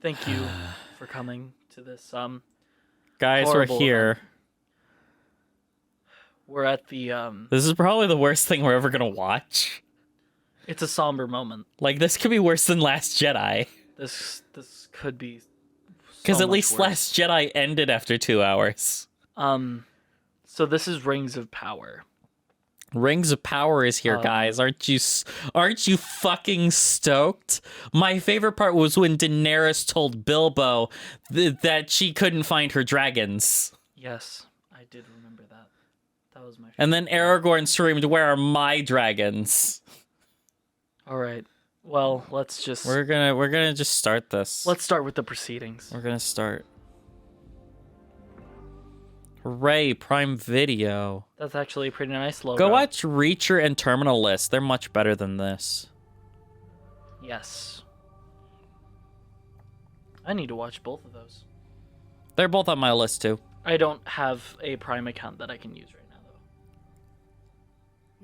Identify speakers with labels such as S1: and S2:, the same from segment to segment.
S1: Thank you for coming to this.
S2: Guys, we're here.
S1: Event. We're at the.
S2: This is probably the worst thing we're ever gonna watch.
S1: It's a somber moment.
S2: Like, this could be worse than Last Jedi.
S1: This could be.
S2: Because at least
S1: worse.
S2: Last Jedi ended after 2 hours.
S1: So this is Rings of Power.
S2: Rings of Power is here, guys. Aren't you fucking stoked? My favorite part was when Daenerys told Bilbo that she couldn't find her dragons.
S1: Yes, I did remember that. That was my favorite.
S2: And then Aragorn screamed, "Where are my dragons?"
S1: All right. Well, let's just
S2: We're gonna just start this.
S1: let's start with the proceedings.
S2: We're gonna start. Hooray, Prime Video.
S1: That's actually a pretty nice logo.
S2: Go watch Reacher and Terminal List. They're much better than this.
S1: Yes. I need to watch both of those.
S2: They're both on my list, too.
S1: I don't have a Prime account that I can use right now, though.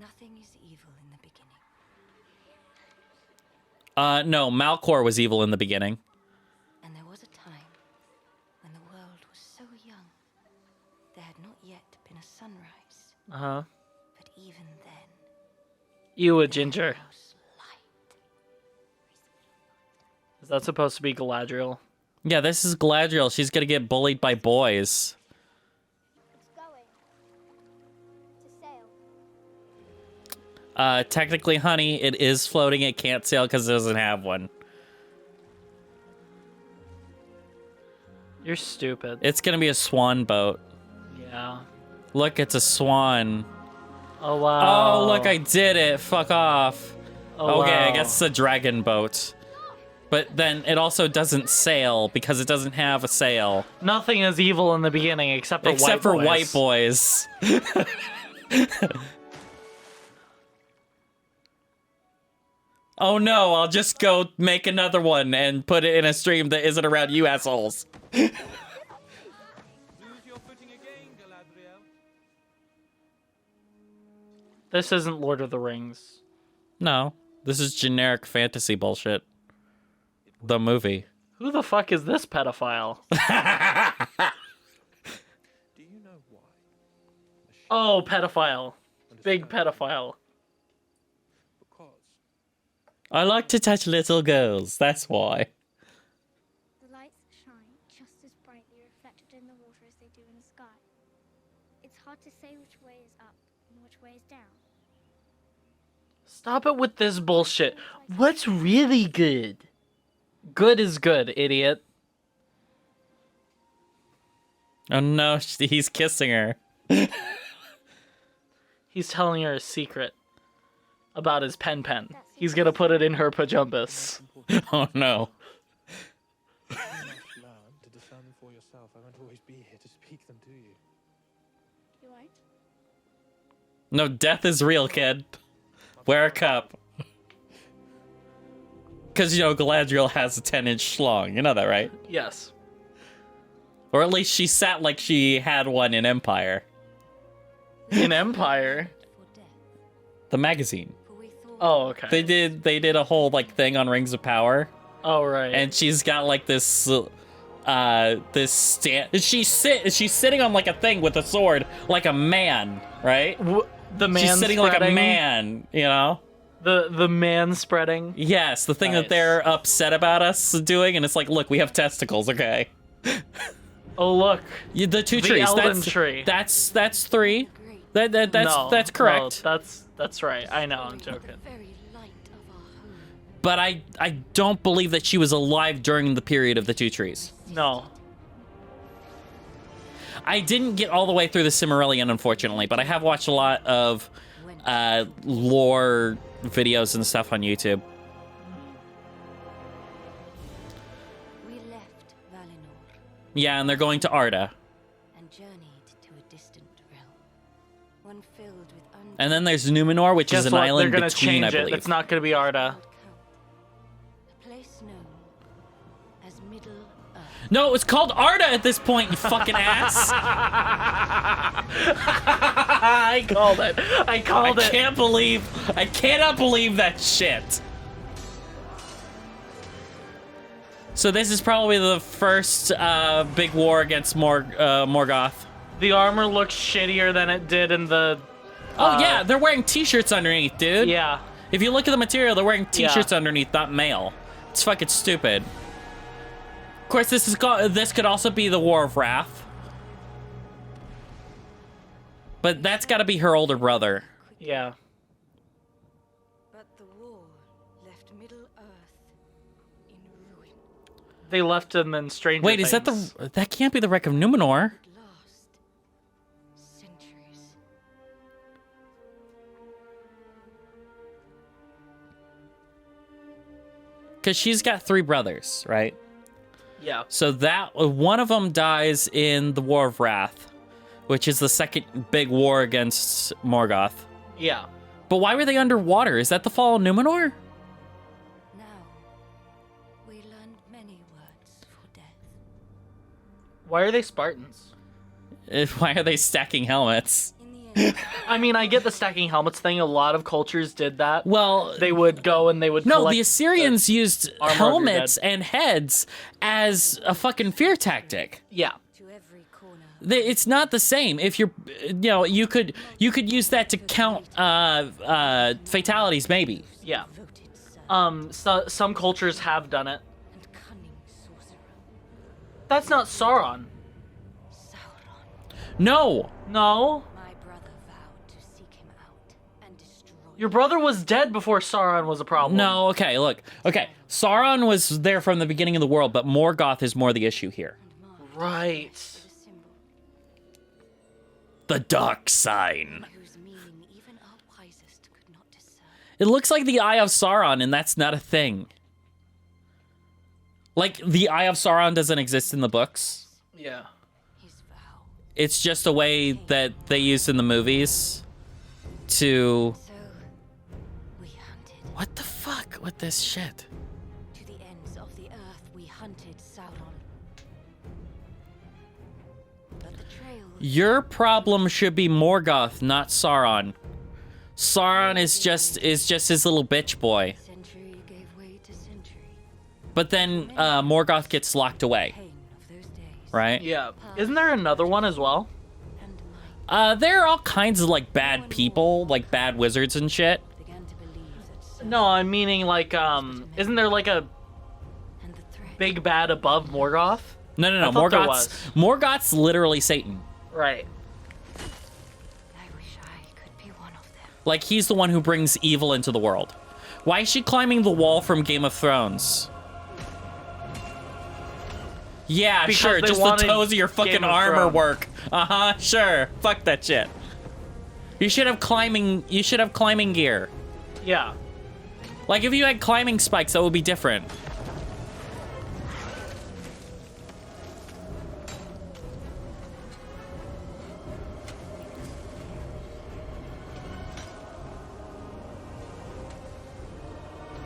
S3: Nothing is evil in the beginning.
S2: No, Malcor was evil in the beginning.
S3: And there was a time when the world was so young. There had not yet been a sunrise.
S1: Uh-huh.
S3: But even then,
S1: You a ginger.
S3: there was light.
S1: Is that supposed to be Galadriel?
S2: Yeah, this is Galadriel. She's gonna get bullied by boys.
S4: It's going to sail.
S2: Technically, honey, it is floating. It can't sail because it doesn't have one.
S1: You're stupid.
S2: It's gonna be a swan boat.
S1: Yeah.
S2: Look, it's a swan.
S1: Oh, wow.
S2: Oh, look, I did it. Fuck off.
S1: Oh,
S2: Okay, I
S1: wow.
S2: guess it's a dragon boat. But then it also doesn't sail because it doesn't have a sail.
S1: Nothing is evil in the beginning except for
S2: Except for white
S1: boys.
S2: boys. Oh no, I'll just go make another one and put it in a stream that isn't around you assholes.
S5: Lose your footing again, Galadriel.
S1: This isn't Lord of the Rings.
S2: No, this is generic fantasy bullshit. The movie.
S1: Who the fuck is this pedophile?
S5: Do you know why?
S1: Oh, pedophile. Big pedophile.
S5: Because
S2: I like to touch little girls, that's why.
S4: The lights shine just as brightly reflected in the water as they do in the sky. It's hard to say which way is up and which way is down.
S1: Stop it with this bullshit. What's really good? Good is good, idiot.
S2: Oh no, he's kissing her.
S1: He's telling her a secret about his pen. He's gonna put it in her pajumbas.
S2: Oh no.
S5: you must learn to discern them for yourself. I won't always be here to speak them to you.
S4: You won't?
S2: No, death is real, kid. Wear a cup. Because, you know, Galadriel has a 10-inch schlong. You know that, right?
S1: Yes.
S2: Or at least she sat like she had one in Empire.
S1: In Empire.
S3: For death.
S2: The magazine.
S3: For we thought
S1: Oh, okay.
S2: They did a whole, like, thing on Rings of Power.
S1: Oh, right.
S2: And she's got, like, this stand... She's sitting on, like, a thing with a sword, like a man, right?
S1: The man
S2: She's sitting like a man, you know?
S1: The man spreading.
S2: Yes, the thing that
S1: Nice.
S2: they're upset about us doing, and it's like, look, we have testicles, okay?
S1: Oh, look.
S2: The two
S1: The
S2: trees.
S1: Elden tree.
S2: That's three.
S3: great,
S2: That's correct.
S1: No, that's right. I know, I'm joking.
S3: very light of our home.
S2: But I don't believe that she was alive during the period of the two trees.
S1: No.
S2: I didn't get all the way through the Silmarillion, unfortunately, but I have watched a lot of lore videos and stuff on YouTube.
S3: We left Valinor
S2: Yeah, and they're going to Arda.
S3: and journeyed to a distant realm. One filled with
S2: And then there's Numenor, which
S1: Guess
S2: is an
S1: what?
S2: island
S1: They're gonna
S2: between, I
S1: change it.
S2: believe.
S1: It's not gonna be Arda.
S3: A place known as Middle Earth.
S2: No, it's called Arda at this point, you fucking ass.
S1: I called it. I called it.
S2: I cannot believe that shit. So this is probably the first big war against Morgoth.
S1: The armor looks shittier than it did in the...
S2: Oh, yeah, they're wearing t-shirts underneath, dude.
S1: Yeah.
S2: If you look at the material, they're wearing t-shirts underneath, not mail. It's fucking stupid. Of course, this could also be the War of Wrath. But that's got to be her older brother.
S1: Yeah.
S3: But the war left Middle Earth in ruin.
S1: They left him in Stranger
S2: Wait,
S1: Things.
S2: is that that can't be the wreck of Numenor?
S3: It last centuries.
S2: Because she's got 3 brothers, right?
S1: Yeah.
S2: So that one of them dies in the War of Wrath, which is the second big war against Morgoth.
S1: Yeah.
S2: But why were they underwater? Is that the fall of Numenor?
S3: Now, we learned many words for death.
S1: Why are they Spartans?
S2: Why are they stacking helmets?
S3: In the end,
S1: I mean, I get the stacking helmets thing. A lot of cultures did that.
S2: Well,
S1: They would go and they would
S2: no,
S1: collect
S2: the Assyrians used
S1: armor of your
S2: helmets and heads as a fucking fear tactic.
S1: Yeah.
S3: to every corner.
S2: It's not the same. If you're, you could use that to count fatalities, maybe.
S1: Yeah.
S3: Voted son
S1: Some cultures have done it.
S3: and cunning sorcerer.
S1: That's not Sauron.
S3: Sauron.
S2: No,
S1: No.
S3: My brother vowed to seek him out and destroy
S1: Your brother was dead before Sauron was a problem.
S2: no. Okay, look. Okay, Sauron was there from the beginning of the world, but Morgoth is more the issue here.
S3: and marked
S1: Right.
S3: the symbol
S2: The dark sign.
S3: whose meaning even our wisest could not discern.
S2: It looks like the Eye of Sauron, and that's not a thing. Like, the Eye of Sauron doesn't exist in the books.
S1: Yeah.
S3: His vow.
S2: It's just a way that they used in the movies to...
S3: So we hunted
S2: What the fuck with this shit?
S3: to the ends of the earth. We hunted Sauron. But the trail
S2: Your problem should be Morgoth, not Sauron. Sauron is just his little bitch boy.
S3: century gave way to century.
S2: But then Morgoth gets locked away,
S3: Pain of those days.
S2: right?
S1: Yeah. Isn't there another one as well?
S3: And might
S2: There are all kinds of like bad people, like bad wizards and shit.
S3: began to believe that
S1: No, I'm meaning like isn't there like a
S3: and the threat
S1: big bad above Morgoth?
S2: No,
S1: I thought there
S2: Morgoth's literally Satan.
S1: Right.
S3: I wish I could be one of them.
S2: Like, he's the one who brings evil into the world. Why is she climbing the wall from Game of Thrones? Yeah,
S1: Because
S2: sure,
S1: they
S2: just the
S1: wanted
S2: toes of your
S1: Game
S2: fucking
S1: of
S2: armor
S1: Thrones.
S2: work. Uh-huh, sure. Fuck that shit. You should have climbing gear.
S1: Yeah.
S2: Like, if you had climbing spikes, that would be different.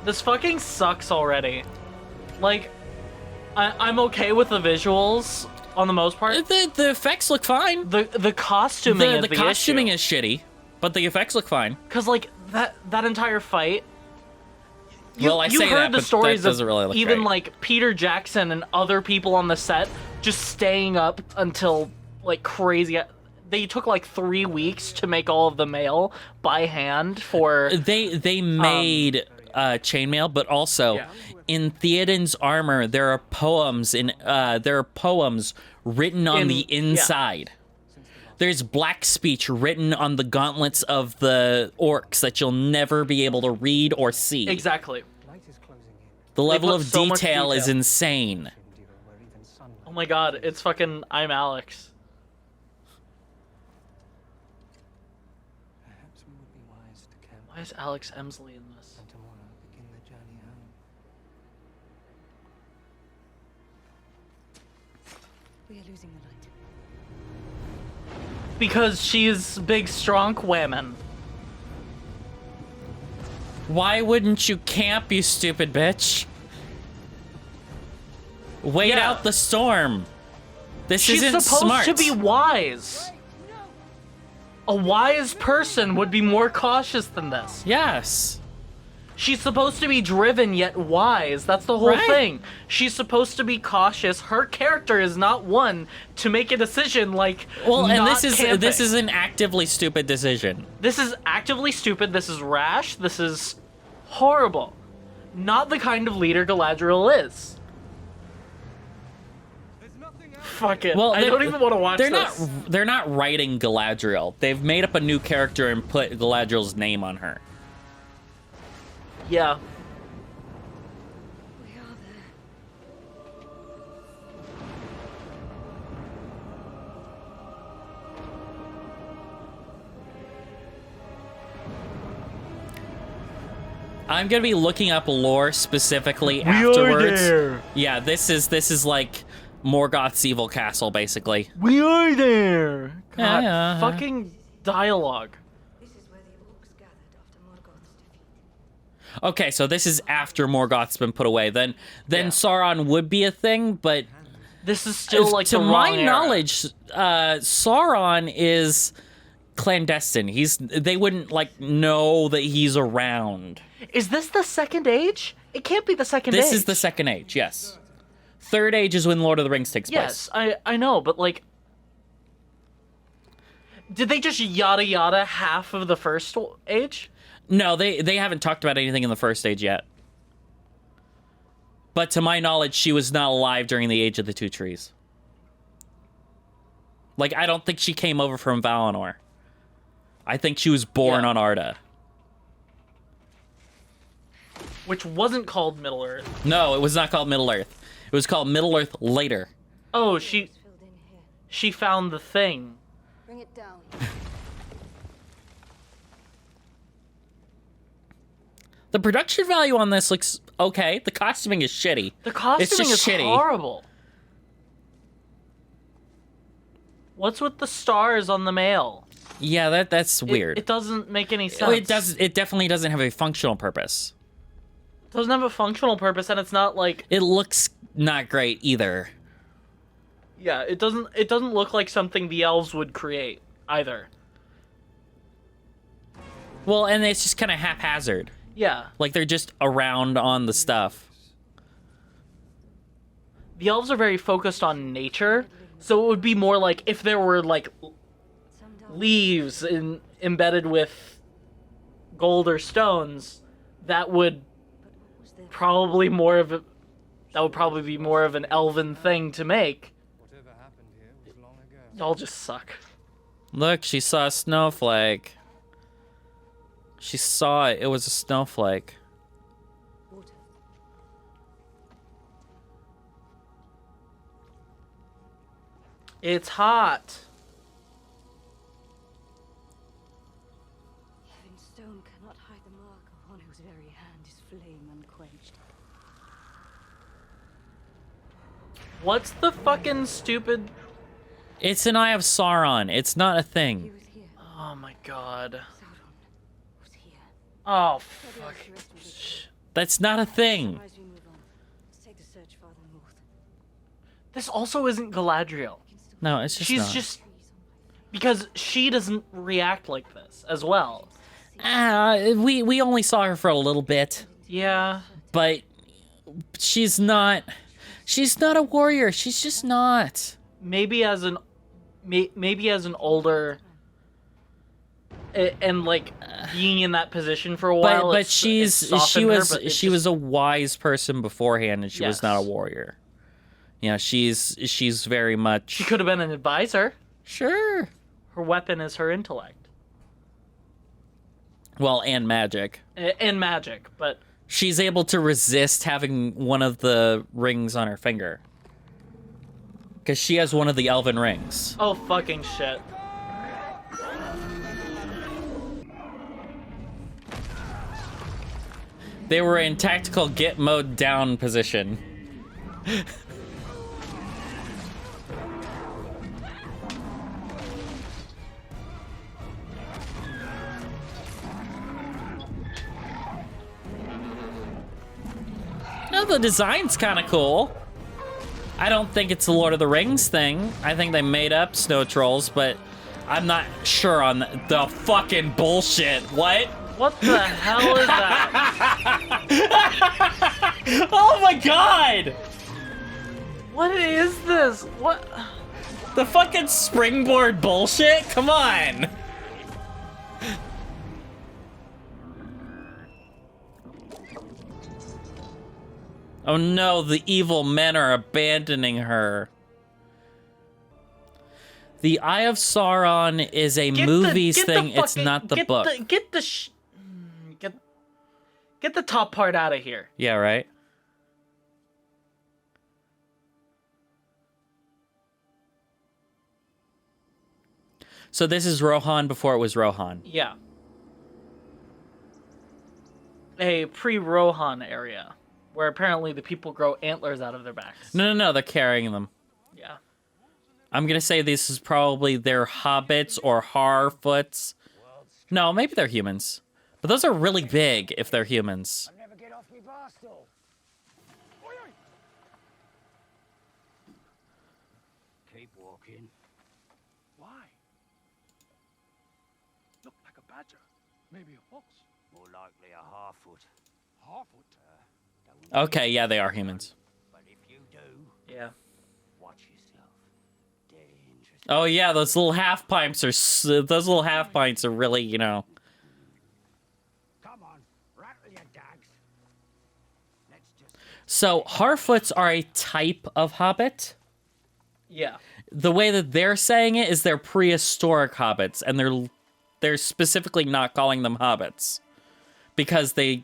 S1: This fucking sucks already. Like, I'm okay with the visuals on the most part.
S2: The effects look fine.
S1: The costuming is
S2: The
S1: the
S2: costuming
S1: issue.
S2: is shitty, but the effects look fine.
S1: Cause like that entire fight.
S2: Well, I
S1: you
S2: say
S1: heard
S2: that,
S1: the
S2: but
S1: stories
S2: that doesn't
S1: of
S2: really look
S1: even
S2: great.
S1: like Peter Jackson and other people on the set just staying up until like crazy. They took like 3 weeks to make all of the mail by hand for.
S2: They made chainmail, but also
S1: Yeah.
S2: in Theoden's armor there are poems written on the
S1: Yeah.
S2: inside. There's black speech written on the gauntlets of the orcs that you'll never be able to read or see.
S1: Exactly.
S5: Light is closing in.
S2: The level
S1: put
S2: of
S1: so much
S2: detail is
S1: detail.
S2: insane.
S5: Endure where even sunlight.
S1: Oh my god, it's fucking I'm Alex.
S5: Perhaps we would be wise to camp
S1: Why is Alex Emsley in this?
S5: and tomorrow begin the journey home.
S3: We are losing the light.
S1: Because she's big, strong women.
S2: Why wouldn't you camp, you stupid bitch? Wait
S1: Yeah.
S2: out the storm. This
S1: She's
S2: isn't
S1: supposed
S2: smart.
S1: to be wise. A wise person would be more cautious than this.
S2: Yes.
S1: She's supposed to be driven yet wise. That's the whole
S2: Right.
S1: thing. She's supposed to be cautious. Her character is not one to make a decision like
S2: Well, and
S1: not
S2: this
S1: camping.
S2: is an actively stupid decision.
S1: This is actively stupid. This is rash. This is horrible. Not the kind of leader Galadriel is. Fuck it.
S2: Well,
S1: I don't even want to watch
S2: they're
S1: this.
S2: They're not writing Galadriel. They've made up a new character and put Galadriel's name on her.
S1: Yeah.
S3: We are there.
S2: I'm gonna be looking up lore specifically afterwards.
S1: there.
S2: Yeah, this is like Morgoth's evil castle, basically.
S1: We are there. God,
S2: Yeah.
S1: fucking dialogue.
S3: This is where the orcs gathered after Morgoth's defeat.
S2: Okay, so this is after Morgoth's been put away. Then
S1: Yeah.
S2: Sauron would be a thing, but
S1: This is still like
S2: to
S1: the
S2: my
S1: wrong era.
S2: knowledge, Sauron is clandestine. They wouldn't like know that he's around.
S1: Is this the second age? It can't be the second age.
S2: This is the second age, yes. Third age is when Lord of the Rings takes
S1: Yes,
S2: place.
S1: I know, but like, did they just yada yada half of the first age?
S2: No, they haven't talked about anything in the first age yet. But to my knowledge, she was not alive during the Age of the Two Trees. Like, I don't think she came over from Valinor. I think she was born
S1: Yeah.
S2: on Arda.
S1: Which wasn't called Middle Earth.
S2: No, it was not called Middle Earth. It was called Middle Earth later.
S1: Oh,
S3: It's filled in here.
S1: she found the thing.
S3: Bring it down.
S2: The production value on this looks okay. The costuming is shitty.
S1: The costuming
S2: just
S1: is
S2: shitty.
S1: horrible. What's with the stars on the mail?
S2: Yeah, that's weird.
S1: It doesn't make any
S2: Oh,
S1: sense.
S2: It definitely doesn't have a functional purpose.
S1: It doesn't have a functional purpose, and it's not like
S2: It looks not great either.
S1: yeah. It doesn't look like something the elves would create either.
S2: Well, and it's just kind of haphazard.
S1: Yeah,
S2: Like they're just around on the stuff.
S1: the elves are very focused on nature, so it would be more like if there were like
S3: Some dark
S1: leaves embedded with gold or stones, that would
S3: but what was there?
S1: probably more of a that would probably be more of an elven thing to make.
S5: Whatever happened here was long ago.
S1: Y'all just suck.
S2: Look, she saw a snowflake. She saw it. It was a snowflake.
S3: Water.
S1: It's hot.
S3: Even stone cannot hide the mark of one whose very hand is flame unquenched.
S1: What's the fucking stupid?
S2: It's an Eye of Sauron. It's not a
S3: He
S2: thing.
S3: was here.
S1: Oh my god.
S3: Sauron was here.
S1: Oh
S3: Maybe
S1: fuck.
S3: I should rest with it.
S2: That's not a thing.
S3: As we move on, let's take the search farther north.
S1: This also isn't Galadriel.
S3: We can still
S2: No, it's just
S1: She's
S2: not.
S1: just because she doesn't react like this as well.
S2: We only saw her for a little bit,
S1: Yeah.
S2: but she's not a warrior. She's just not.
S1: Maybe as an older and like being in that position for a while.
S2: But
S1: it's
S2: she
S1: softened her,
S2: was
S1: but it
S2: she
S1: just-
S2: was a wise person beforehand, and she was not a
S1: Yes.
S2: warrior. You know, she's very much
S1: She could have been an advisor.
S2: sure.
S1: Her weapon is her intellect
S2: Well, and magic.
S1: and magic, but
S2: She's able to resist having one of the rings on her finger. Because she has one of the elven rings.
S1: oh fucking shit.
S2: They were in tactical get mode down position. No, the design's kind of cool. I don't think it's the Lord of the Rings thing. I think they made up snow trolls, but I'm not sure on the fucking bullshit. What?
S1: What the hell is that?
S2: Oh my god!
S1: What is this? What?
S2: The fucking springboard bullshit? Come on! Oh no, the evil men are abandoning her. The Eye of Sauron is a movies thing, it's not the book.
S1: Get the top part out of here.
S2: Yeah, right? So this is Rohan before it was Rohan.
S1: Yeah. A pre-Rohan area, where apparently the people grow antlers out of their backs.
S2: No, they're carrying them.
S1: Yeah.
S2: I'm gonna say this is probably their hobbits or Harfoots. No, maybe they're humans. But those are really big if they're humans.
S6: Never get off me bar stool. Keep walking.
S5: Why? Look like a badger. Maybe a fox.
S6: More likely a Harfoot.
S5: Harfoot.
S2: Okay, yeah, they are humans.
S6: But if you do,
S1: Yeah.
S6: watch yourself. Dangerous.
S2: Oh yeah, those little half pints are really, you know.
S6: Come on, rattle your dags. Let's just.
S2: So Harfoots are a type of hobbit.
S1: Yeah.
S2: The way that they're saying it is they're prehistoric hobbits, and they're specifically not calling them hobbits because they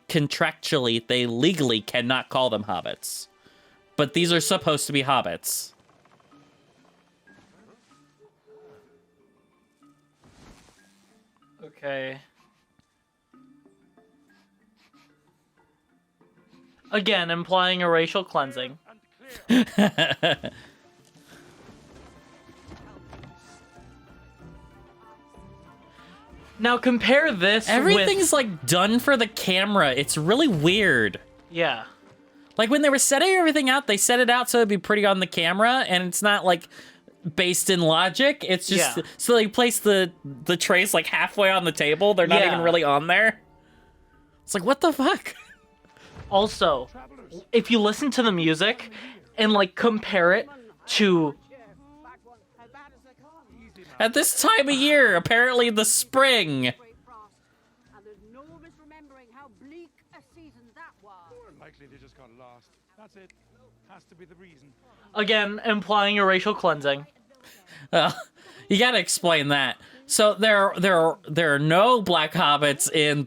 S2: legally cannot call them hobbits. But these are supposed to be hobbits.
S1: Okay. Again, implying a racial cleansing. Now compare this
S2: Everything's like done for the camera. It's really weird.
S1: Yeah.
S2: Like when they were setting everything out, they set it out so it'd be pretty on the camera, and it's not like based in logic. It's just so they place the trays like halfway on the table. They're not even really on there. It's like, what the fuck?
S1: Also, if you listen to the music and like compare it to
S2: At this time of year, apparently the spring.
S7: And there's no misremembering how bleak a season that was.
S5: Likely they just got lost. That's it. Has to be the reason.
S1: again implying a racial cleansing.
S2: You gotta explain that. So there are no black hobbits in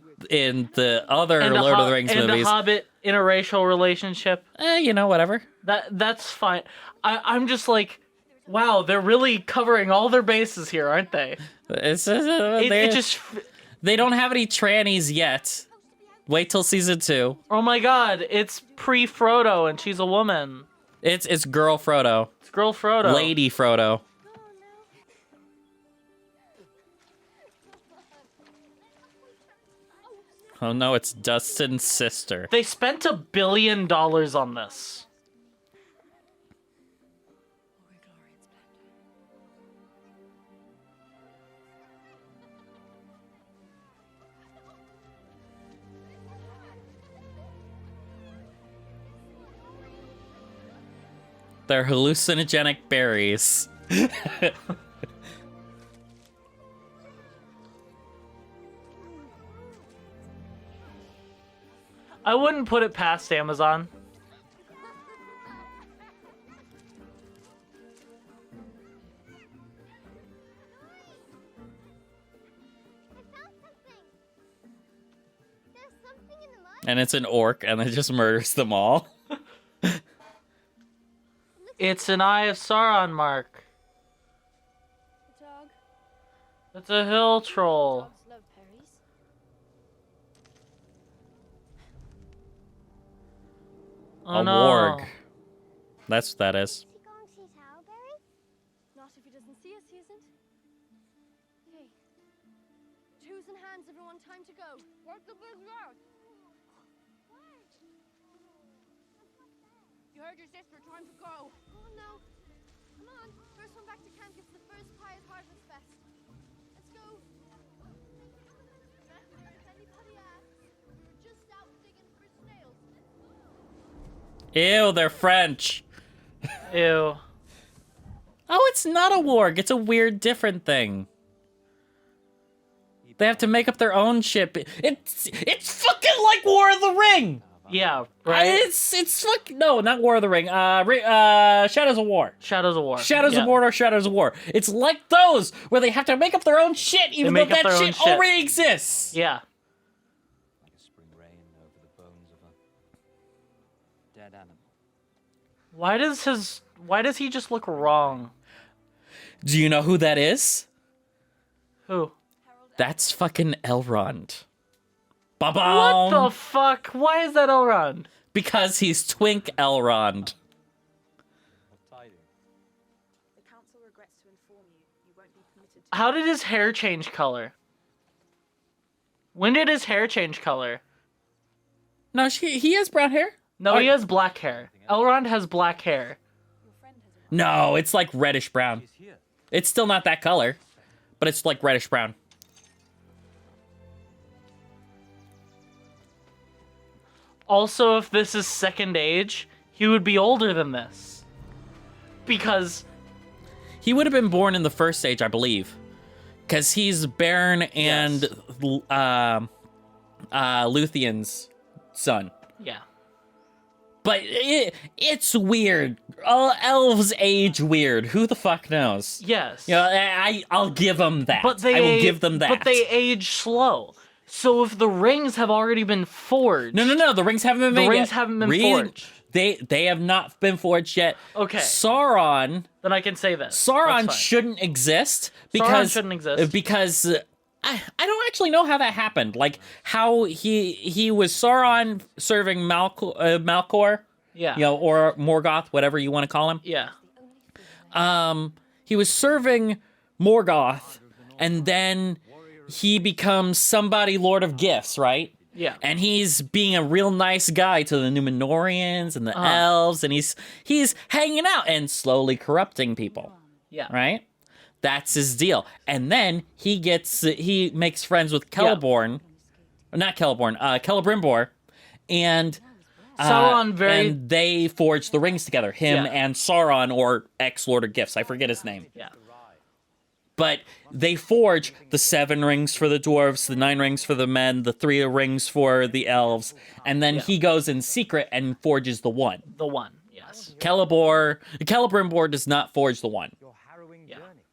S2: the other
S1: And
S2: Lord of the Rings movies.
S1: And a hobbit in a racial relationship.
S2: You know, whatever.
S1: That's fine. I'm just like, wow, they're really covering all their bases here, aren't they?
S2: They don't have any trannies yet. Wait till season 2.
S1: Oh my god, it's pre-Frodo and she's a woman.
S2: It's girl Frodo.
S1: It's girl Frodo.
S2: Lady Frodo. Oh no, it's Dustin's sister.
S1: They spent $1 billion on this.
S2: They're hallucinogenic berries.
S1: I wouldn't put it past Amazon.
S2: And it's an orc, and it just murders them all.
S1: It's an Eye of Sauron mark.
S4: Dog.
S1: It's a hill troll.
S4: Dogs love berries.
S1: Oh
S2: A
S1: no.
S2: warg. That's what that is.
S4: Is he going to see Talberry? Not if he doesn't see us, he isn't. Yay. Twos and hands, everyone. Time to go. Where's the big rat?
S7: You heard your sister, time to go.
S4: Oh no. Come on. First one back to camp gets the first pious harvest fest. Let's go.
S2: Ew, they're French.
S1: Ew.
S2: Oh, it's not a warg. It's a weird, different thing. They have to make up their own ship. It's fucking like War of the Ring.
S1: Yeah, right?
S2: It's fucking no, not War of the Ring. Shadows of War.
S1: Shadows of War.
S2: Shadows
S1: Yeah.
S2: of War or Shadows of War. It's like those where they have to make up their own shit, even though
S1: make up
S2: that
S1: their own
S2: shit
S1: shit.
S2: already exists.
S1: Yeah.
S8: Like a spring rain over the bones of a dead animal.
S1: Why does he just look wrong?
S2: Do you know who that is?
S1: Who?
S2: That's fucking Elrond.
S1: What
S2: Ba-bom!
S1: the fuck? Why is that Elrond?
S2: Because he's Twink Elrond.
S8: What tidings?
S7: The council regrets to inform you, you won't be permitted to.
S1: How did his hair change color? When did his hair change color?
S2: No, he has brown hair.
S1: No, he has black hair. Elrond has black hair.
S7: Your friend has arrived.
S2: No, it's like reddish brown.
S8: She's here.
S2: It's still not that color, but it's like reddish brown.
S1: Also, if this is Second Age, he would be older than this. Because,
S2: He would have been born in the First Age, I believe, because he's Baron and Luthien's son.
S1: yeah.
S2: But it's weird. Elves age weird. Who the fuck knows?
S1: Yes.
S2: You know, I'll give them that.
S1: But they
S2: I will give them that.
S1: But they age slow. So if the rings have already been forged...
S2: No. The rings haven't been made
S1: The rings
S2: yet.
S1: haven't been forged.
S2: They have not been forged yet.
S1: Okay.
S2: Sauron
S1: Then I can say this. That's
S2: Sauron
S1: fine.
S2: shouldn't exist because
S1: shouldn't exist.
S2: because I don't actually know how that happened. Like how he was Sauron serving Malcor,
S1: Yeah.
S2: you know, or Morgoth, whatever you want to call him.
S1: Yeah.
S2: He was serving Morgoth, and then he becomes somebody Lord of Gifts, right?
S1: Yeah.
S2: And he's being a real nice guy to the Numenorians and the elves, and he's hanging out and slowly corrupting people,
S1: Yeah.
S2: right? That's his deal. And then he makes friends with Celeborn, not Celeborn, Celebrimbor, and
S1: Sauron
S2: and they forge the rings together. Him
S1: Yeah.
S2: and Sauron, or ex-Lord of Gifts, I forget his name.
S1: Yeah.
S2: But they forge the 7 rings for the dwarves, the 9 rings for the men, the 3 rings for the elves, and then he goes in secret and forges the 1.
S1: The one. Yes.
S2: Celebrimbor does not forge the 1.
S8: Your harrowing
S1: Yeah.
S8: journey.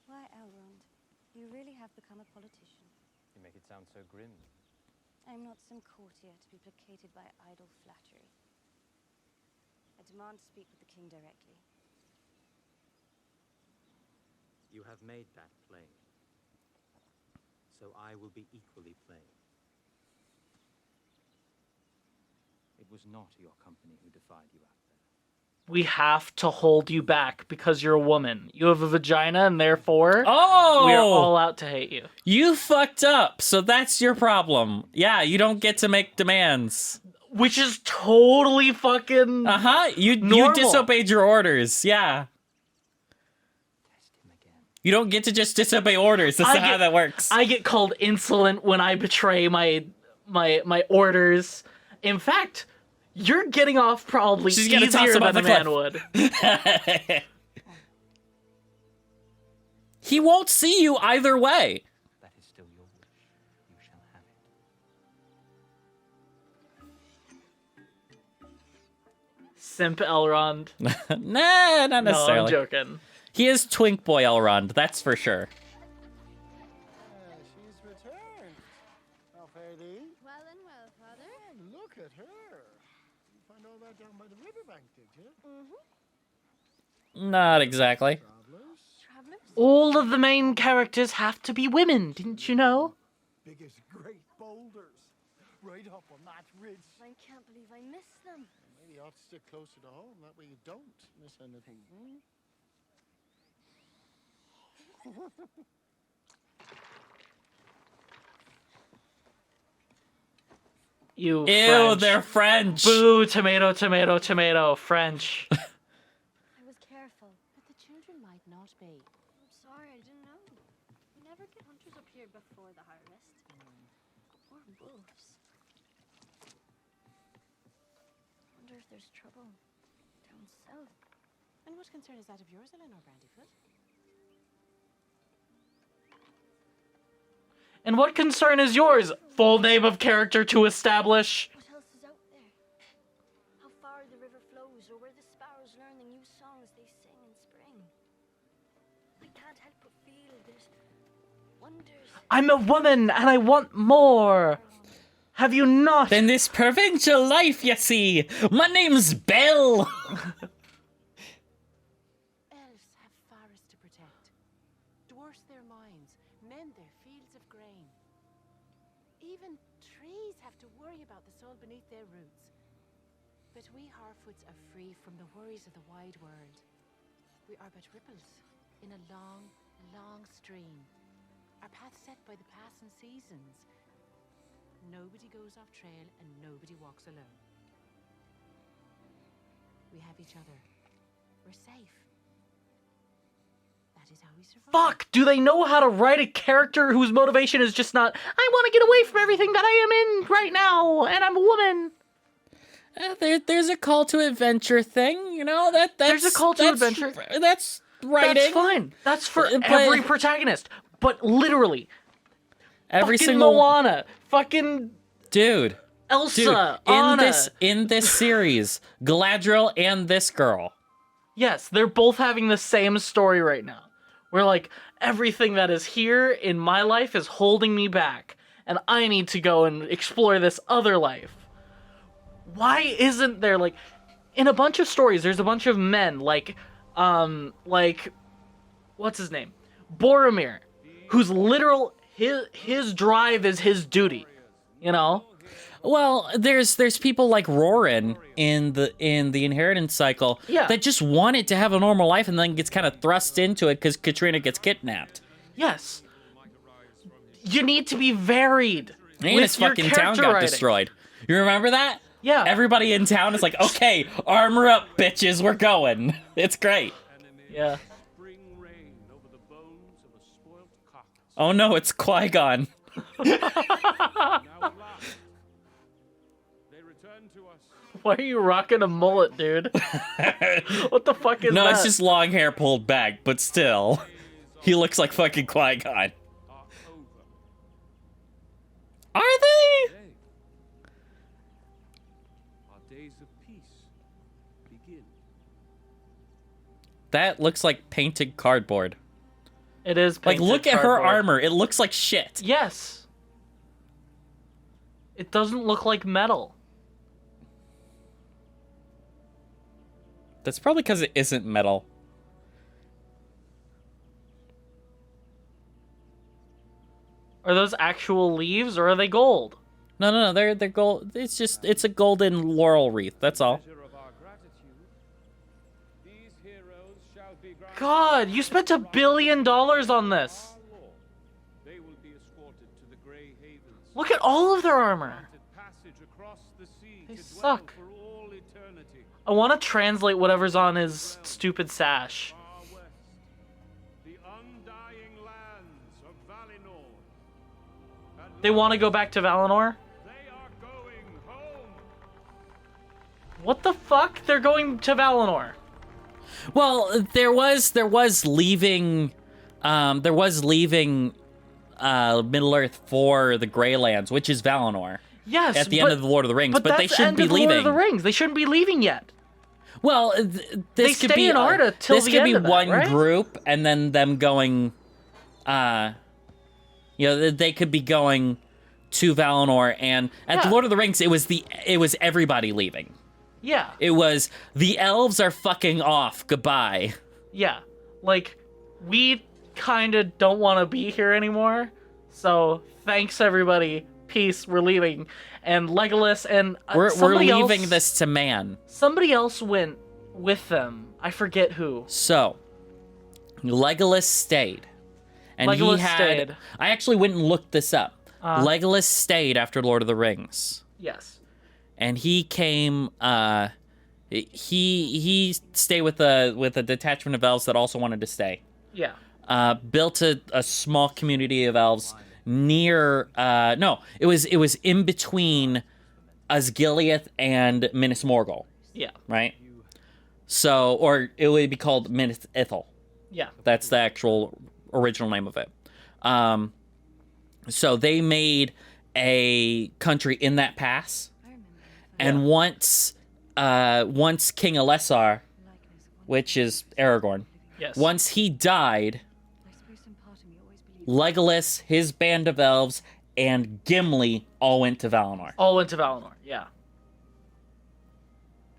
S3: Why, Elrond, you really have become a politician.
S8: You make it sound so grim.
S3: I'm not some courtier to be placated by idle flattery. I demand to speak with the king directly.
S8: You have made that plain. So I will be equally plain. It was not your company who defied you out there.
S1: We have to hold you back because you're a woman. You have a vagina, and therefore
S2: Oh!
S1: we are all out to hate you.
S2: You fucked up, so that's your problem. Yeah, you don't get to make demands.
S1: Which is totally fucking...
S2: Uh-huh, you
S1: Normal.
S2: disobeyed your orders, yeah.
S8: Test him again.
S2: You don't get to just disobey orders, that's
S1: I
S2: not how
S1: get-
S2: that works.
S1: I get called insolent when I betray my orders. In fact, you're getting off probably
S2: She's gonna toss
S1: easier
S2: him off
S1: than a
S2: the
S1: man
S2: cliff.
S1: would.
S2: He won't see you either way.
S8: That is still your wish. You shall have it.
S1: Simp Elrond.
S2: Nah, not
S1: No, I'm
S2: necessarily.
S1: joking.
S2: He is Twink Boy Elrond, that's for sure.
S9: She's returned. How fare thee?
S4: Well and well, father.
S9: And look at her. You find all that down by the riverbank, did you?
S2: Not exactly.
S9: Travelers?
S4: Travelers?
S1: All of the main characters have to be women, didn't you know?
S9: Biggest great boulders. Right up on that ridge.
S4: I can't believe I missed them.
S9: Maybe you ought to stick closer to home. That way you don't miss anything. Hmm?
S1: You
S2: Ew,
S1: French.
S2: they're French.
S1: Boo, tomato, tomato, tomato, French.
S4: I was careful.
S3: But the children might not be.
S4: I'm sorry, I didn't know.
S7: We never get hunters up here before the harvest.
S3: Or wolves. Wonder if
S4: there's trouble down south.
S10: And what concern is that of yours, Eleanor Brandyfoot?
S1: And what concern is yours? Full name of character to establish.
S4: What else is out there? How far the river flows, or where the sparrows learn the new songs they sing in spring. I can't help but feel there's wonders.
S1: I'm a woman and I want more. Have you not?
S2: Than this provincial life, you see. My name's Belle.
S10: Elves have forests to protect, dwarfs their mines, mend their fields of grain. Even trees have to worry about the soil beneath their roots. But we Harfoots are free from the worries of the wide world. We are but ripples in a long, long stream. Our path set by the passing seasons. Nobody goes off trail and nobody walks alone. We have each other. We're safe. That is how we survive.
S1: Fuck, do they know how to write a character whose motivation is just not, I want to get away from everything that I am in right now, and I'm a woman.
S2: There's a call to adventure thing, you know?
S1: There's a call to adventure.
S2: That's writing.
S1: That's fine. That's for every protagonist. But literally,
S2: every
S1: fucking
S2: single
S1: Moana, fucking
S2: dude,
S1: Elsa, Anna.
S2: in this series, Galadriel and this girl.
S1: Yes, they're both having the same story right now. Where like everything that is here in my life is holding me back, and I need to go and explore this other life. Why isn't there like in a bunch of stories? There's a bunch of men like what's his name, Boromir, whose literal his drive is his duty, you know.
S2: Well, there's people like Roran in the inheritance cycle that just wanted to have a normal life and then gets kind of thrust into it because Katrina gets kidnapped.
S1: Yes, you need to be varied.
S2: And his fucking town got destroyed. You remember that?
S1: Yeah.
S2: Everybody in town is like, okay, armor up, bitches, we're going. It's great.
S1: Yeah.
S2: Oh no, it's Qui-Gon.
S1: Why are you rocking a mullet, dude? What the fuck is that?
S2: No, it's just long hair pulled back, but still. He looks like fucking Qui-Gon. Are they?
S5: Our days of peace begin.
S2: That looks like painted cardboard.
S1: It is painted
S2: like, look at
S1: cardboard.
S2: her armor. It looks like shit.
S1: Yes. It doesn't look like metal.
S2: That's probably because it isn't metal.
S1: Are those actual leaves or are they gold?
S2: No, they're gold. It's a golden laurel wreath. That's all.
S1: God, you spent $1 billion on this. Look at all of their armor. They suck. I want to translate whatever's on his stupid sash. They want to go back to Valinor? What the fuck? They're going to Valinor.
S2: Well, there was leaving Middle Earth for the Greylands, which is Valinor.
S1: Yes,
S2: at the end of the Lord of the Rings, but they shouldn't be leaving.
S1: Lord of the Rings. They shouldn't be leaving yet.
S2: Well, this could be
S1: in Arda till
S2: this
S1: the
S2: could
S1: end
S2: be
S1: of that,
S2: one
S1: right?
S2: group, and then them going. They could be going to Valinor, and at the Lord of the Rings, it was everybody leaving.
S1: Yeah.
S2: It was the elves are fucking off. Goodbye.
S1: Yeah. Like, we kind of don't want to be here anymore. So, thanks everybody. Peace. We're leaving. And Legolas and
S2: we're leaving
S1: else,
S2: this to man.
S1: Somebody else went with them. I forget who.
S2: So, Legolas stayed. And
S1: Legolas
S2: he had
S1: stayed.
S2: I actually went and looked this up. Legolas stayed after Lord of the Rings.
S1: Yes.
S2: And he came. He stayed with a detachment of elves that also wanted to stay.
S1: Yeah.
S2: Built a small community of elves near. No, it was in between Osgiliath and Minas Morgul.
S1: Yeah.
S2: Right? So, or it would be called Minas Ithil.
S1: Yeah.
S2: That's the actual original name of it. So they made a country in that pass. And once King Alessar, which is Aragorn,
S1: Yes.
S2: once he died, Legolas, his band of elves, and Gimli all went to Valinor.
S1: All went to Valinor, yeah.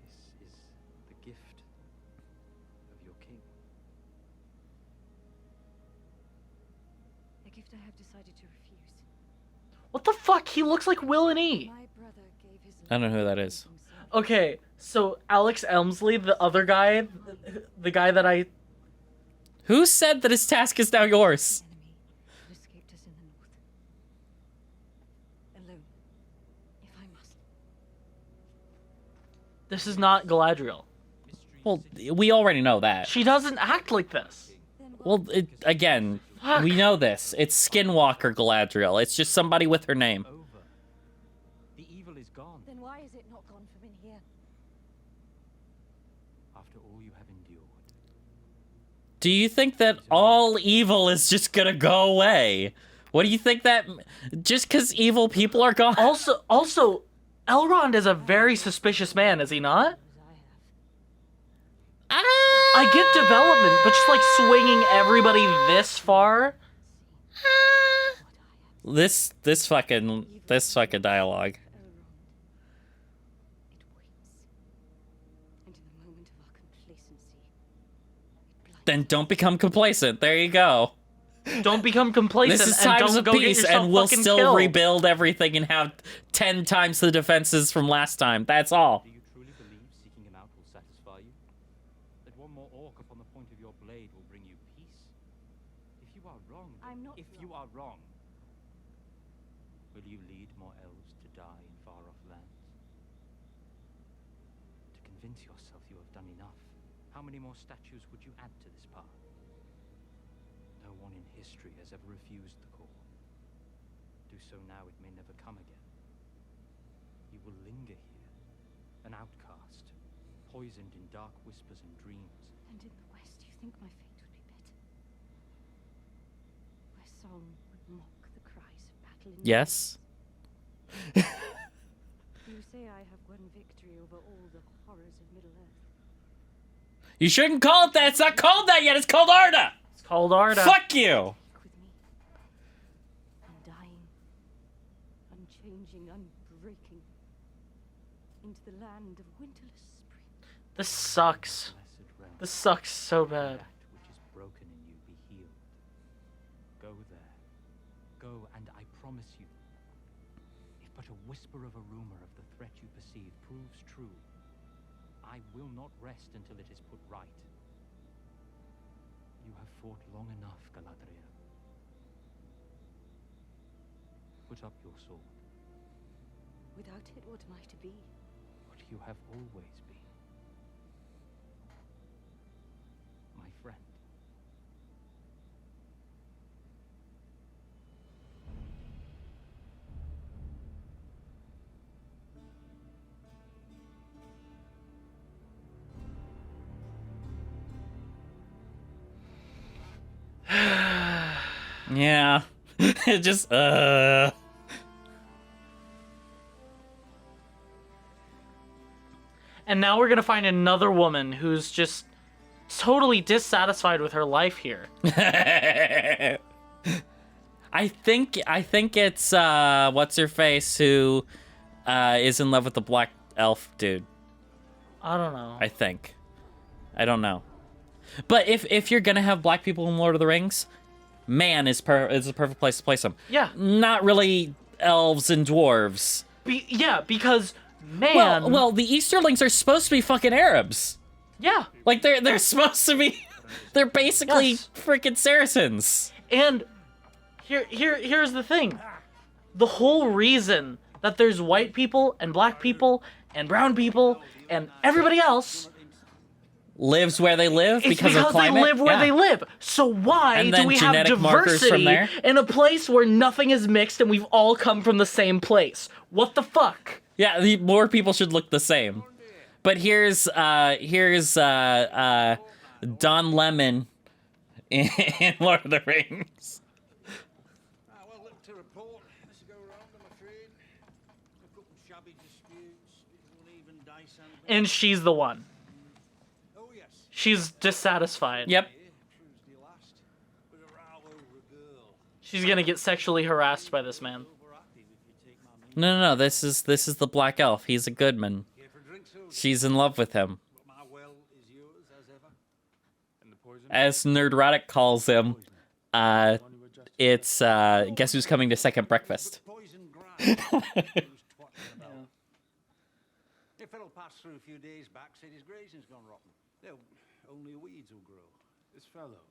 S8: This is the gift of your king.
S3: A gift I have decided to refuse.
S1: What the fuck? He looks like Will and E.
S3: My brother gave his
S2: I don't know who that is.
S1: Okay, so Alex Elmsley, the other guy, the guy that I...
S2: Who said that his task is now yours?
S3: enemy who escaped us in the north. Alone, if I must.
S1: This is not Galadriel.
S2: Well, we already know that.
S1: She doesn't act like this.
S2: Well, again,
S1: Fuck.
S2: we know this. It's Skinwalker Galadriel. It's just somebody with her name.
S8: Over. The evil is gone.
S3: Then why is it not gone from in here?
S8: After all you have endured.
S2: Do you think that all evil is just gonna go away? What do you think that... Just because evil people are gone?
S1: Also, Elrond is a very suspicious man, is he not? I get development, but just like swinging everybody this far.
S2: This fucking dialogue.
S3: Elrond. It waits. And in the moment of our complacency, it blinds.
S2: Then don't become complacent. There you go.
S1: Don't become complacent.
S2: This is
S1: and
S2: times
S1: don't
S2: of
S1: go get
S2: peace,
S1: yourself
S2: and we'll
S1: fucking
S2: still
S1: killed.
S2: rebuild everything and have 10 times the defenses from last time. That's all.
S8: Do you truly believe seeking him out will satisfy you? That one more orc upon the point of your blade will bring you peace? If you are wrong,
S3: I'm not
S8: if you are wrong, will you lead more elves to die in far-off lands? To convince yourself you have done enough, how many more statues would you add to this path? No one in history has ever refused the call. Do so now, it may never come again. You will linger here, an outcast, poisoned in dark whispers and dreams.
S3: And in the west, you think my fate would be better? Where song would mock the cries of battle in the
S2: Yes?
S3: hills. You say I have won victory over all the horrors of Middle-earth.
S2: You shouldn't call it that. It's not called that yet. It's called Arda.
S1: It's called Arda.
S2: Fuck you.
S3: With me. Undying. Unchanging, unbreaking. Into the land of winterless spring.
S1: This sucks.
S8: Blessed realm.
S1: This sucks so bad.
S8: That which is broken in you be healed. Go there. Go, and I promise you, if but a whisper of a rumor of the threat you perceive proves true, I will not rest until it is put right. You have fought long enough, Galadriel. Put up your sword,
S3: Without it, what am I to be?
S8: what you have always been. My friend.
S2: Yeah. It just,
S1: And now we're gonna find another woman who's just totally dissatisfied with her life here.
S2: I think it's what's her face who is in love with the black elf dude.
S1: I don't know.
S2: I think. I don't know. But if you're gonna have black people in Lord of the Rings, man is the perfect place to place them.
S1: Yeah.
S2: Not really elves and dwarves.
S1: Yeah, because man.
S2: Well, the Easterlings are supposed to be fucking Arabs.
S1: Yeah.
S2: Like they're supposed to be. They're basically
S1: Yes.
S2: freaking Saracens.
S1: And here's the thing. The whole reason that there's white people and black people and brown people and everybody else
S2: Lives where they live
S1: is
S2: because
S1: because
S2: of climate.
S1: they live where
S2: Yeah.
S1: they live. So why
S2: And
S1: do
S2: then
S1: we have
S2: genetic markers from
S1: diversity
S2: there?
S1: in a place where nothing is mixed and we've all come from the same place? What the fuck?
S2: Yeah, more people should look the same. But here's Don Lemon in Lord of the Rings.
S6: Well, look to report. Let's go round, I'm afraid. A couple of shabby disputes, uneven dice and...
S1: And she's the one.
S6: Oh, yes.
S1: She's dissatisfied.
S2: Yep.
S6: Tuesday last. With a row over a girl.
S1: She's gonna get sexually harassed by this man.
S2: No. This is the Black Elf. He's a Goodman. She's in love with him.
S6: My well is yours as ever. And the poison?
S2: As Nerdrotic calls him, it's guess who's coming to second breakfast.
S6: Poison grass. A fellow passed through a few days back, said his grazing's gone rotten. No, only weeds will grow.
S5: This fellow,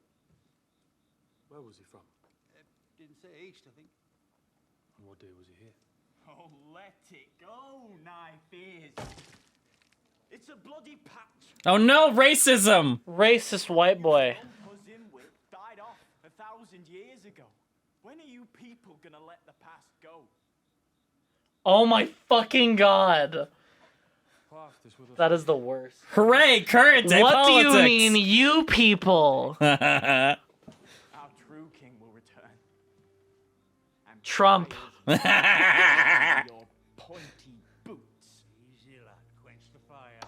S5: where was he from?
S6: Didn't say east, I think.
S5: And what day was he here?
S6: Oh, let it go, knife is. It's a bloody patch.
S2: Oh no, racism!
S1: Racist white boy.
S6: Died off 1,000 years ago. When are you people gonna let the past go?
S1: Oh my fucking god. That is the worst.
S2: Hooray, current day
S1: What
S2: politics!
S1: do you mean, you people?
S6: Our true king will return. And
S1: Trump.
S6: your pointy boots. Easy, lad. Quench the fire.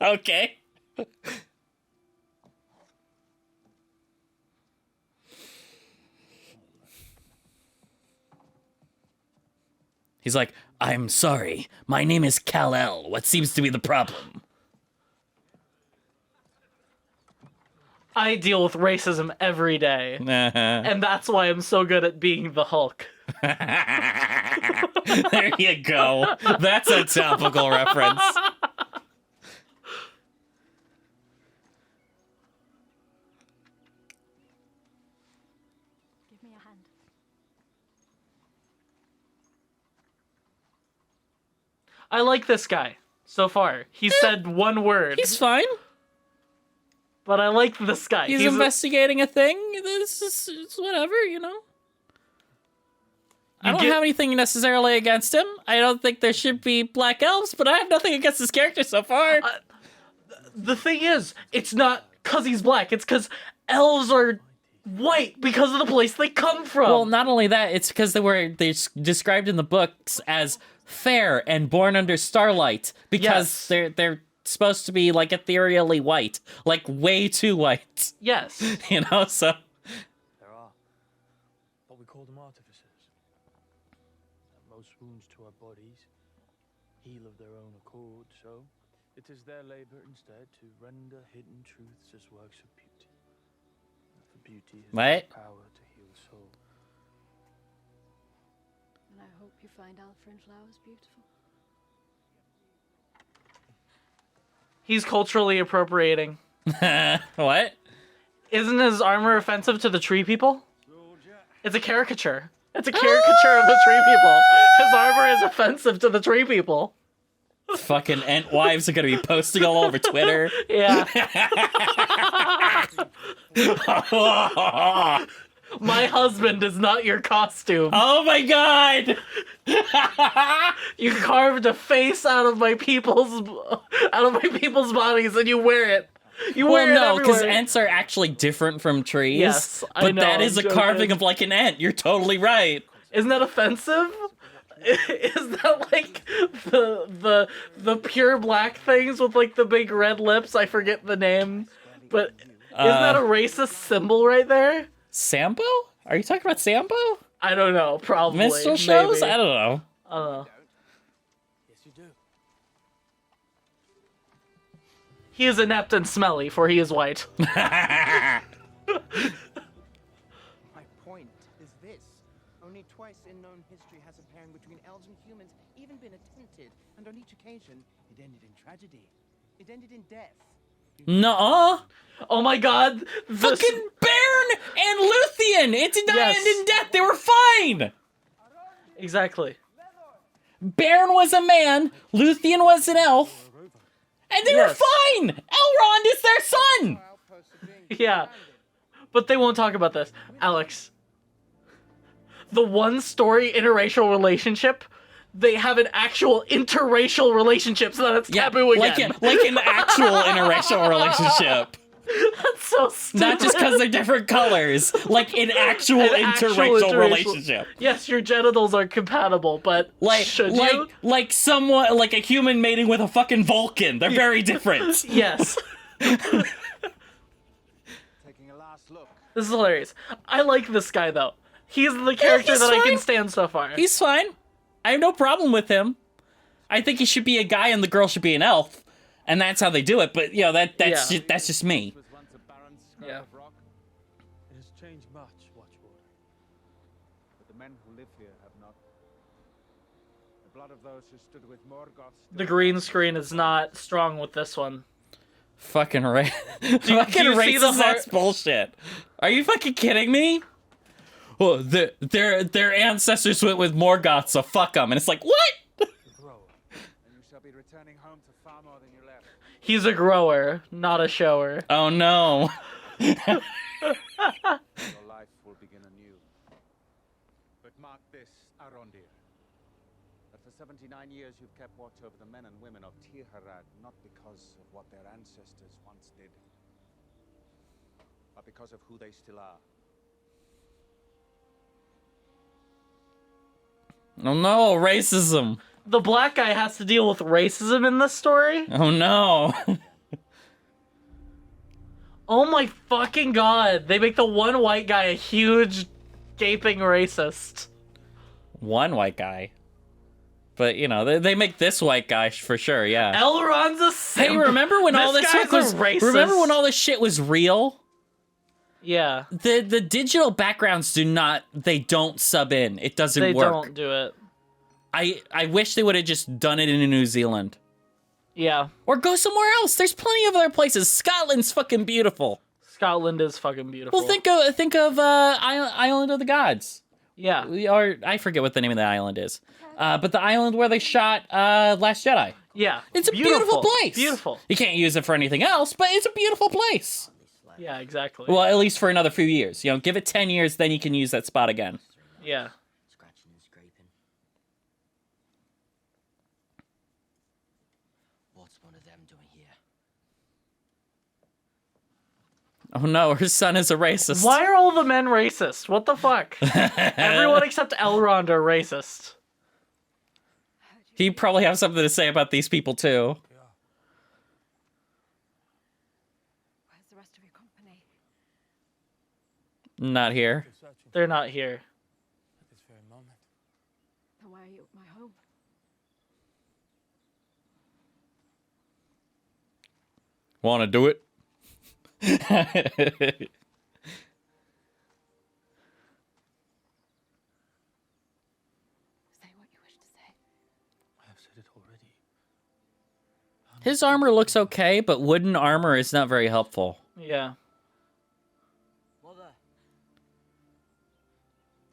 S2: Okay. He's like, I'm sorry. My name is Kal-El. What seems to be the problem?
S1: I deal with racism every day. And that's why I'm so good at being the Hulk.
S2: There you go. That's a topical reference.
S4: Give me a hand.
S1: I like this guy so far. He said one word.
S2: He's fine.
S1: But I like this guy.
S2: He's investigating a thing. This is it's whatever, you know. I don't have anything necessarily against him. I don't think there should be black elves, but I have nothing against his character so far.
S1: The thing is, it's not because he's black. It's because elves are white because of the place they come from.
S2: Well, not only that, it's because they're described in the books as fair and born under starlight because they're supposed to be like ethereally white, like way too white.
S1: Yes.
S2: You know, so
S5: There are. But we call them artificers. And most wounds to our bodies heal of their own accord, so it is their labor instead to render hidden truths as works of beauty. For beauty has
S2: What?
S5: the power to heal the soul.
S4: And I hope you find Alfred flowers beautiful.
S1: He's culturally appropriating.
S2: What?
S1: Isn't his armor offensive to the tree people? It's a caricature. It's a caricature of the tree people. His armor is offensive to the tree people.
S2: Fucking Entwives are gonna be posting all over Twitter.
S1: Yeah. My husband is not your costume.
S2: Oh my god!
S1: You carved a face out of my people's bodies and you wear it. You wear it everywhere.
S2: Because Ents are actually different from trees.
S1: Yes, I
S2: but
S1: know,
S2: that
S1: I'm
S2: is a
S1: joking.
S2: carving of like an Ent. You're totally right.
S1: Isn't that offensive? Is that like the pure black things with like the big red lips? I forget the name, but isn't that a racist symbol right there?
S2: Sambo? Are you talking about Sambo?
S1: I don't know. Probably.
S2: Minstrel shows?
S1: Maybe.
S2: I don't know.
S1: I don't know.
S5: Yes, you do.
S1: He is inept and smelly, for he is white.
S11: My point is this. Only twice in known history has a pairing between elves and humans even been attempted, and on each occasion, it ended in tragedy. It ended in death.
S2: Nuh-uh.
S1: Oh my god.
S2: Fucking Bairn and Luthien! It did not end in death. They were fine!
S1: Exactly.
S2: Bairn was a man, Luthien was an elf, and they were fine! Elrond is their son!
S1: Yeah. But they won't talk about this. Alex. the one story interracial relationship, they have an actual interracial relationship, so that's taboo again.
S2: Like an actual interracial relationship.
S1: That's so stupid.
S2: Not just because they're different colors. Like an actual interracial relationship.
S1: Yes, your genitals are compatible, but should you?
S2: Like someone, like a human mating with a fucking Vulcan. They're very different.
S1: Yes.
S6: Taking a last look.
S1: This is hilarious. I like this guy, though. He's the character that I can stand so far.
S2: He's fine. I have no problem with him. I think he should be a guy and the girl should be an elf. And that's how they do it, but, you know, that's just me.
S1: Yeah.
S5: It has changed much, Watchwater.
S6: But the men who live here have not. The blood of those who stood with Morgoth.
S1: The green screen is not strong with this one.
S2: Fucking right.
S1: Do
S2: fucking
S1: you see the
S2: racist, that's bullshit. Are you fucking kidding me? Well, their ancestors went with Morgoth, so fuck them. And it's like, what?
S6: And you shall be returning home to far more than you left.
S1: He's a grower, not a shower.
S2: Oh no.
S6: Your life will begin anew. But mark this, Arondir. That for 79 years you've kept watch over the men and women of Tir-Harad, not because of what their ancestors once did, but because of who they still are.
S2: Oh no, racism.
S1: The black guy has to deal with racism in this story?
S2: Oh no.
S1: Oh my fucking god. They make the one white guy a huge gaping racist.
S2: One white guy. But, you know, they make this white guy for sure, yeah.
S1: Elrond's a simp.
S2: Hey, remember when all this shit was
S1: racist.
S2: Remember when all this shit was real?
S1: Yeah.
S2: The digital backgrounds don't sub in. It doesn't work.
S1: They don't do it.
S2: I wish they would have just done it in New Zealand.
S1: Yeah.
S2: Or go somewhere else. There's plenty of other places. Scotland's fucking beautiful.
S1: Scotland is fucking beautiful.
S2: Well, think of Island of the Gods.
S1: Yeah.
S2: Or I forget what the name of the island is. But the island where they shot Last Jedi.
S1: Yeah.
S2: It's a beautiful place.
S1: Beautiful.
S2: You can't use it for anything else, but it's a beautiful place.
S1: Yeah, exactly.
S2: Well, at least for another few years. You know, give it 10 years, then you can use that spot again.
S1: Yeah.
S12: Scratching and scraping. What's one of them doing here?
S2: Oh no, her son is a racist.
S1: Why are all the men racist? What the fuck? Everyone except Elrond are racist.
S2: He probably has something to say about these people too.
S10: Where's the rest of your company?
S2: Not here.
S1: They're not here.
S5: At this very moment.
S10: Then why are you at my home?
S2: Want to do it?
S10: Say what you wish to say.
S5: I have said it already.
S2: His armor looks okay, but wooden armor is not very helpful.
S1: Yeah.
S12: Mother,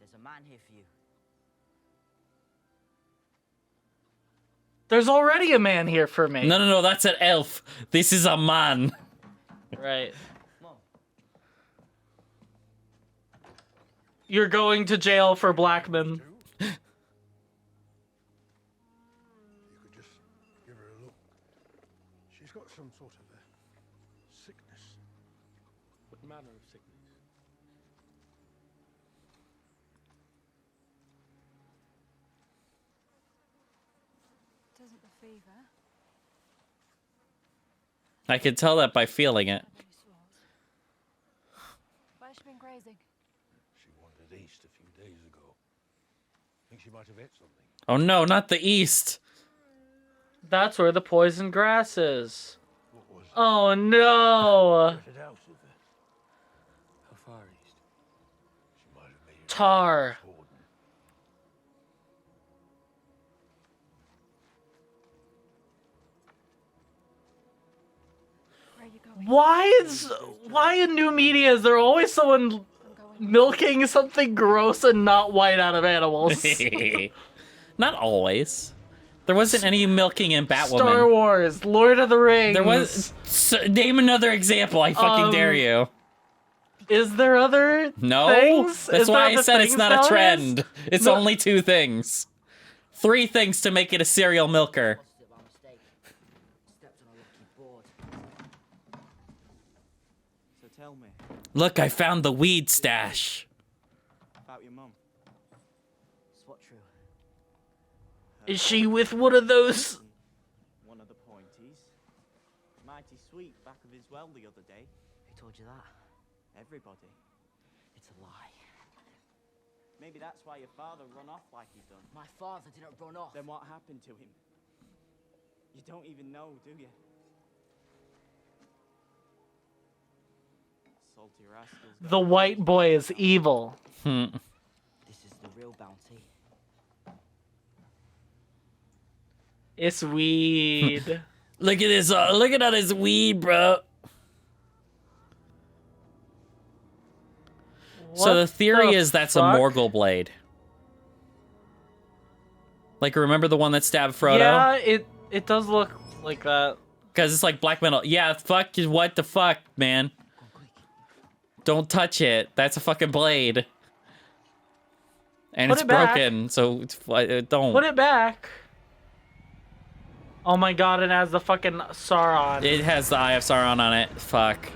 S12: there's a man here for you.
S1: There's already a man here for me.
S2: No, that's an elf. This is a man.
S1: Right. You're going to jail for Blackman.
S9: You could just give her a look. She's got some sort of a sickness.
S5: What manner of sickness?
S10: Doesn't the fever?
S2: I can tell that by feeling it.
S10: Where's she been grazing?
S9: She wandered east a few days ago. Think she might have ate something.
S2: Oh no, not the east.
S1: That's where the poison grass is.
S9: What was it?
S1: Oh no!
S9: Get it out of it.
S5: How far east?
S9: She might have made it.
S1: Tar.
S9: Torden.
S10: Where are you going?
S1: Why in new media is there always someone
S10: I'm going.
S1: milking something gross and not white out of animals?
S2: Not always. There wasn't any milking in Batwoman.
S1: Star Wars, Lord of the Rings.
S2: There was. Name another example. I fucking dare you.
S1: Is there other
S2: No,
S1: things?
S2: that's
S1: Is there
S2: why I
S1: other
S2: said it's
S1: things
S2: not a
S1: nowadays?
S2: trend. It's
S1: No.
S2: only 2 things. 3 things to make it a cereal milker.
S11: So tell me,
S2: Look, I found the weed stash.
S11: about your mum.
S12: Is what true?
S1: Is she with one of those?
S11: One of the pointies. Mighty sweet back of his well the other day.
S12: Who told you that?
S11: Everybody.
S12: It's a lie.
S11: Maybe that's why your father run off like he done.
S12: My father didn't run off.
S11: Then what happened to him? You don't even know, do you? Salty rascals.
S1: The white boy is evil.
S12: This is the real bounty.
S1: It's weed.
S2: Look at this. Look at all this weed, bro. So the theory is that's a Morgul blade. Like, remember the one that stabbed Frodo?
S1: Yeah, it does look like that.
S2: Because it's like black metal. Yeah, fuck, what the fuck, man? Don't touch it. That's a fucking blade. And
S1: Put
S2: it's
S1: it back.
S2: broken, so don't.
S1: Put it back. Oh my god, it has the fucking Sauron.
S2: It has the Eye of Sauron on it. Fuck.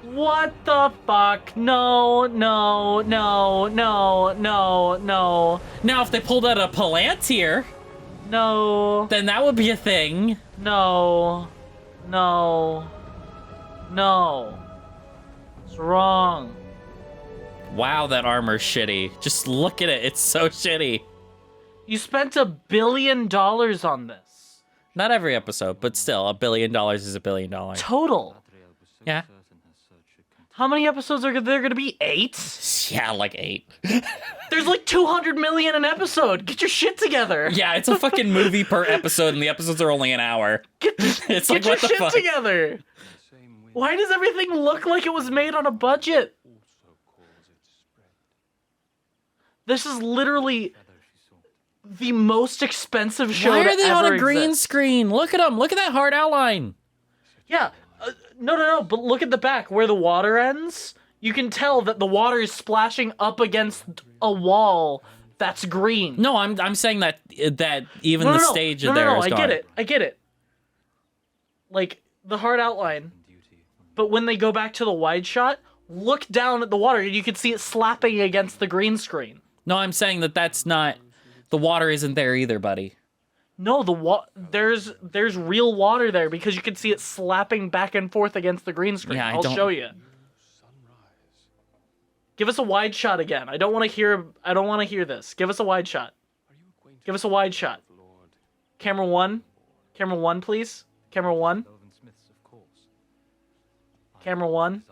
S1: What the fuck? No, no, no, no, no, no.
S2: Now, if they pulled out a Palantir,
S1: no,
S2: then that would be a thing.
S1: No, no, no. It's wrong.
S2: Wow, that armor's shitty. Just look at it. It's so shitty.
S1: You spent $1 billion on this.
S2: Not every episode, but still, $1 billion is $1 billion.
S1: Total.
S2: Yeah.
S1: How many episodes are there going to be? 8?
S2: Yeah, like 8.
S1: There's like 200 million an episode. Get your shit together.
S2: Yeah, it's a fucking movie per episode, and the episodes are only an hour. It's like,
S1: Get your
S2: what the
S1: shit
S2: fuck?
S1: together. Why does everything look like it was made on a budget? This is literally the most expensive show
S2: Why
S1: to
S2: are they on
S1: ever
S2: a green
S1: exist.
S2: screen? Look at them. Look at that hard outline.
S1: Yeah. No. But look at the back where the water ends. You can tell that the water is splashing up against a wall that's green.
S2: No, I'm saying that even the stage
S1: no,
S2: there is
S1: I
S2: gone.
S1: get it. Like the hard outline. But when they go back to the wide shot, look down at the water and you can see it slapping against the green screen.
S2: No, I'm saying that's not. The water isn't there either, buddy.
S1: No, there's real water there because you can see it slapping back and forth against the green screen.
S2: Yeah,
S1: I'll show you. Give us a wide shot again. I don't want to hear this. Give us a wide shot. Give us a wide shot. Camera 1. Camera 1, please. Camera 1. Camera 1.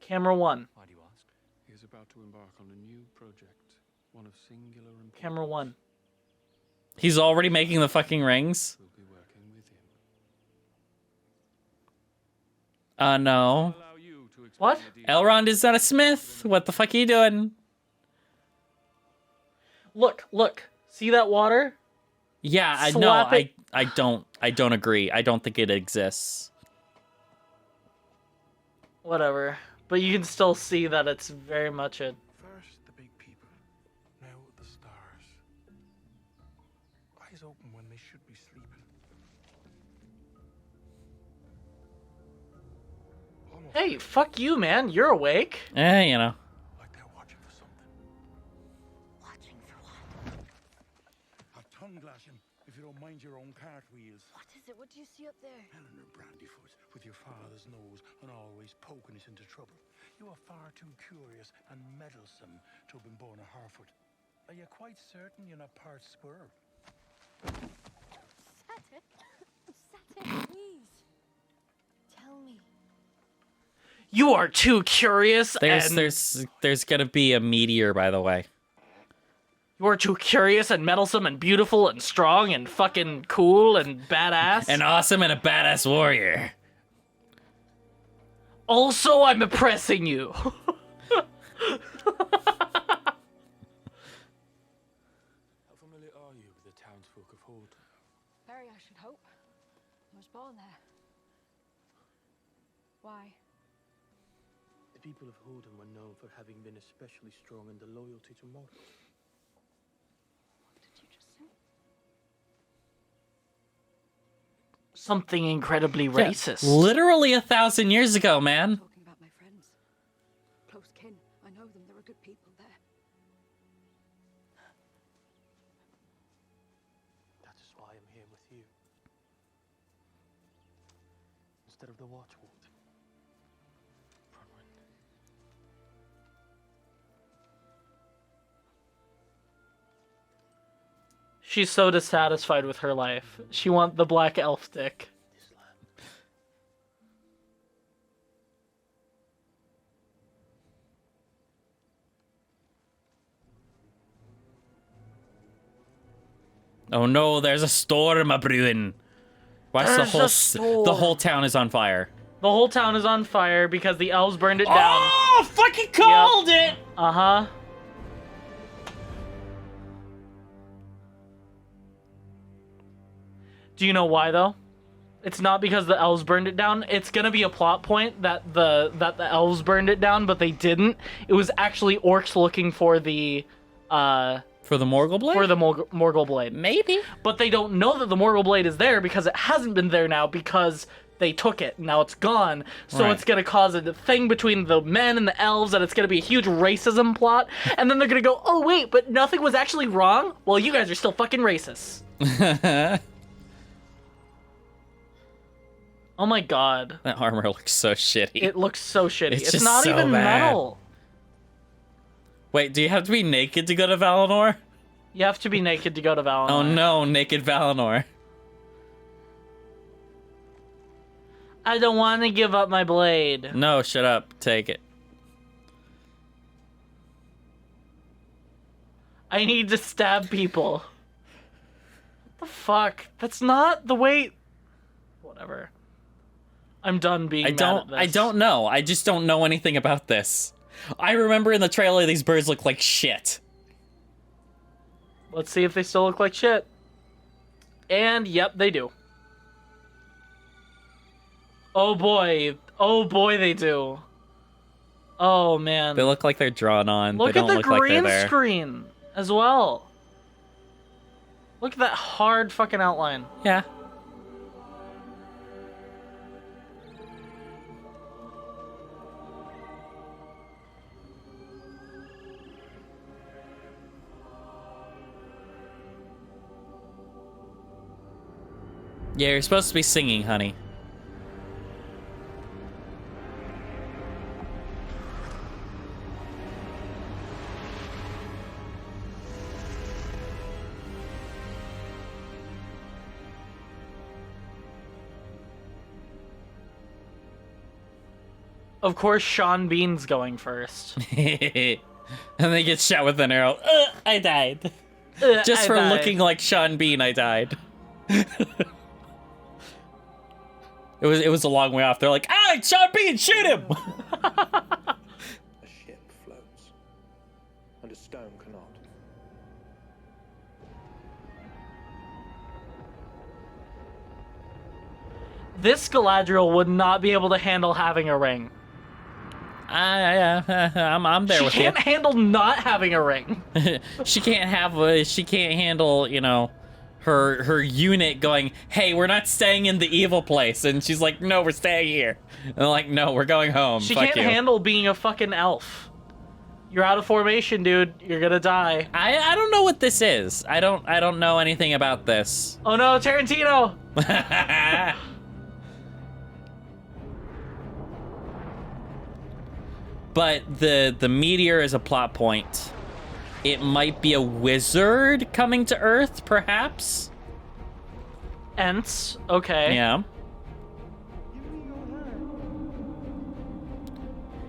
S1: Camera 1.
S5: Why do you ask? He is about to embark on a new project, one of singular importance.
S1: Camera 1.
S2: He's already making the fucking rings?
S5: We'll be working with him.
S2: No.
S1: What?
S2: Elrond is not a smith. What the fuck are you doing?
S1: Look. See that water?
S2: Yeah, I know.
S1: Slap it.
S2: I don't agree. I don't think it exists.
S1: Whatever. But you can still see that it's very much a...
S9: First the big people, now the stars. Eyes open when they should be sleeping.
S1: Hey, fuck you, man. You're awake.
S2: You know.
S9: Like they're watching for something.
S3: Watching for what?
S9: I'll tongue glass him if you don't mind your own cartwheels.
S4: What is it? What do you see up there?
S9: Eleanor Brandyfoot, with your father's nose and always poking us into trouble. You are far too curious and meddlesome to have been born a Harfoot. Are you quite certain you're not part squirrel?
S4: Saturn? Saturn, please. Tell me.
S1: You are too curious
S2: There's gonna be a meteor, by the way.
S1: You are too curious and meddlesome and beautiful and strong and fucking cool and badass.
S2: And awesome and a badass warrior.
S1: Also, I'm oppressing you.
S5: How familiar are you with the townsfolk of Holt?
S4: Very, I should hope. I was born there. Why?
S11: The
S5: people of Horden were known for having been especially strong in their loyalty to mortals.
S4: What did you just say?
S1: Something incredibly racist.
S2: Literally 1,000 years ago, man.
S10: Talking about my friends. Close kin. I know them. There are good people there.
S5: That is why I'm here with you. Instead of the Watchward.
S1: She's so dissatisfied with her life. She wants the black elf dick.
S2: Oh no, there's a storm a brewing. Watch the whole town is on fire.
S1: The whole town is on fire because the elves burned it down.
S2: Oh, fucking called it!
S1: Uh-huh. Do you know why though? It's not because the elves burned it down. It's gonna be a plot point that the elves burned it down, but they didn't. It was actually orcs looking for the
S2: For the Morgul Blade?
S1: For the Morgul Blade.
S2: Maybe.
S1: But they don't know that the Morgul Blade is there because it hasn't been there now because they took it. Now it's gone. So
S2: Right.
S1: it's going to cause a thing between the men and the elves, and it's going to be a huge racism plot. And then they're going to go, oh, wait, but nothing was actually wrong? Well, you guys are still fucking racist. Oh my god.
S2: That armor looks so shitty.
S1: It looks so shitty. It's
S2: just
S1: not
S2: so
S1: even
S2: bad.
S1: metal.
S2: Wait, do you have to be naked to go to Valinor?
S1: You have to be naked to go to Valinor.
S2: Oh no, naked Valinor.
S1: I don't want to give up my blade.
S2: No, shut up. Take it.
S1: I need to stab people. What the fuck? That's not the way... Whatever. I'm done being mad at this.
S2: I don't know. I just don't know anything about this. I remember in the trailer these birds look like shit.
S1: Let's see if they still look like shit. And yep, they do. Oh boy. Oh boy, they do. Oh man.
S2: They look like they're drawn on.
S1: Look
S2: they
S1: at
S2: don't
S1: the
S2: look like they're
S1: green
S2: there.
S1: screen as well. Look at that hard fucking outline.
S2: Yeah. Yeah, you're supposed to be singing, honey.
S1: Of course, Sean Bean's going first.
S2: And they get shot with an arrow. I died. Just
S1: I
S2: for
S1: died.
S2: looking like Sean Bean, I died. It was a long way off. They're like, it's Sean Bean, shoot him!
S13: A ship floats, and a stone cannot.
S1: This Galadriel would not be able to handle having a ring.
S2: I'm there with
S1: She
S2: you.
S1: can't handle not having a ring.
S2: She can't handle, her unit going, hey, we're not staying in the evil place. And she's like, no, we're staying here. And they're like, no, we're going home.
S1: She
S2: Fuck
S1: can't
S2: you.
S1: handle being a fucking elf. You're out of formation, dude. You're gonna die.
S2: I don't know what this is. I don't know anything about this.
S1: Oh no, Tarantino!
S2: But the meteor is a plot point. It might be a wizard coming to Earth, perhaps?
S1: Ents, okay.
S2: Yeah.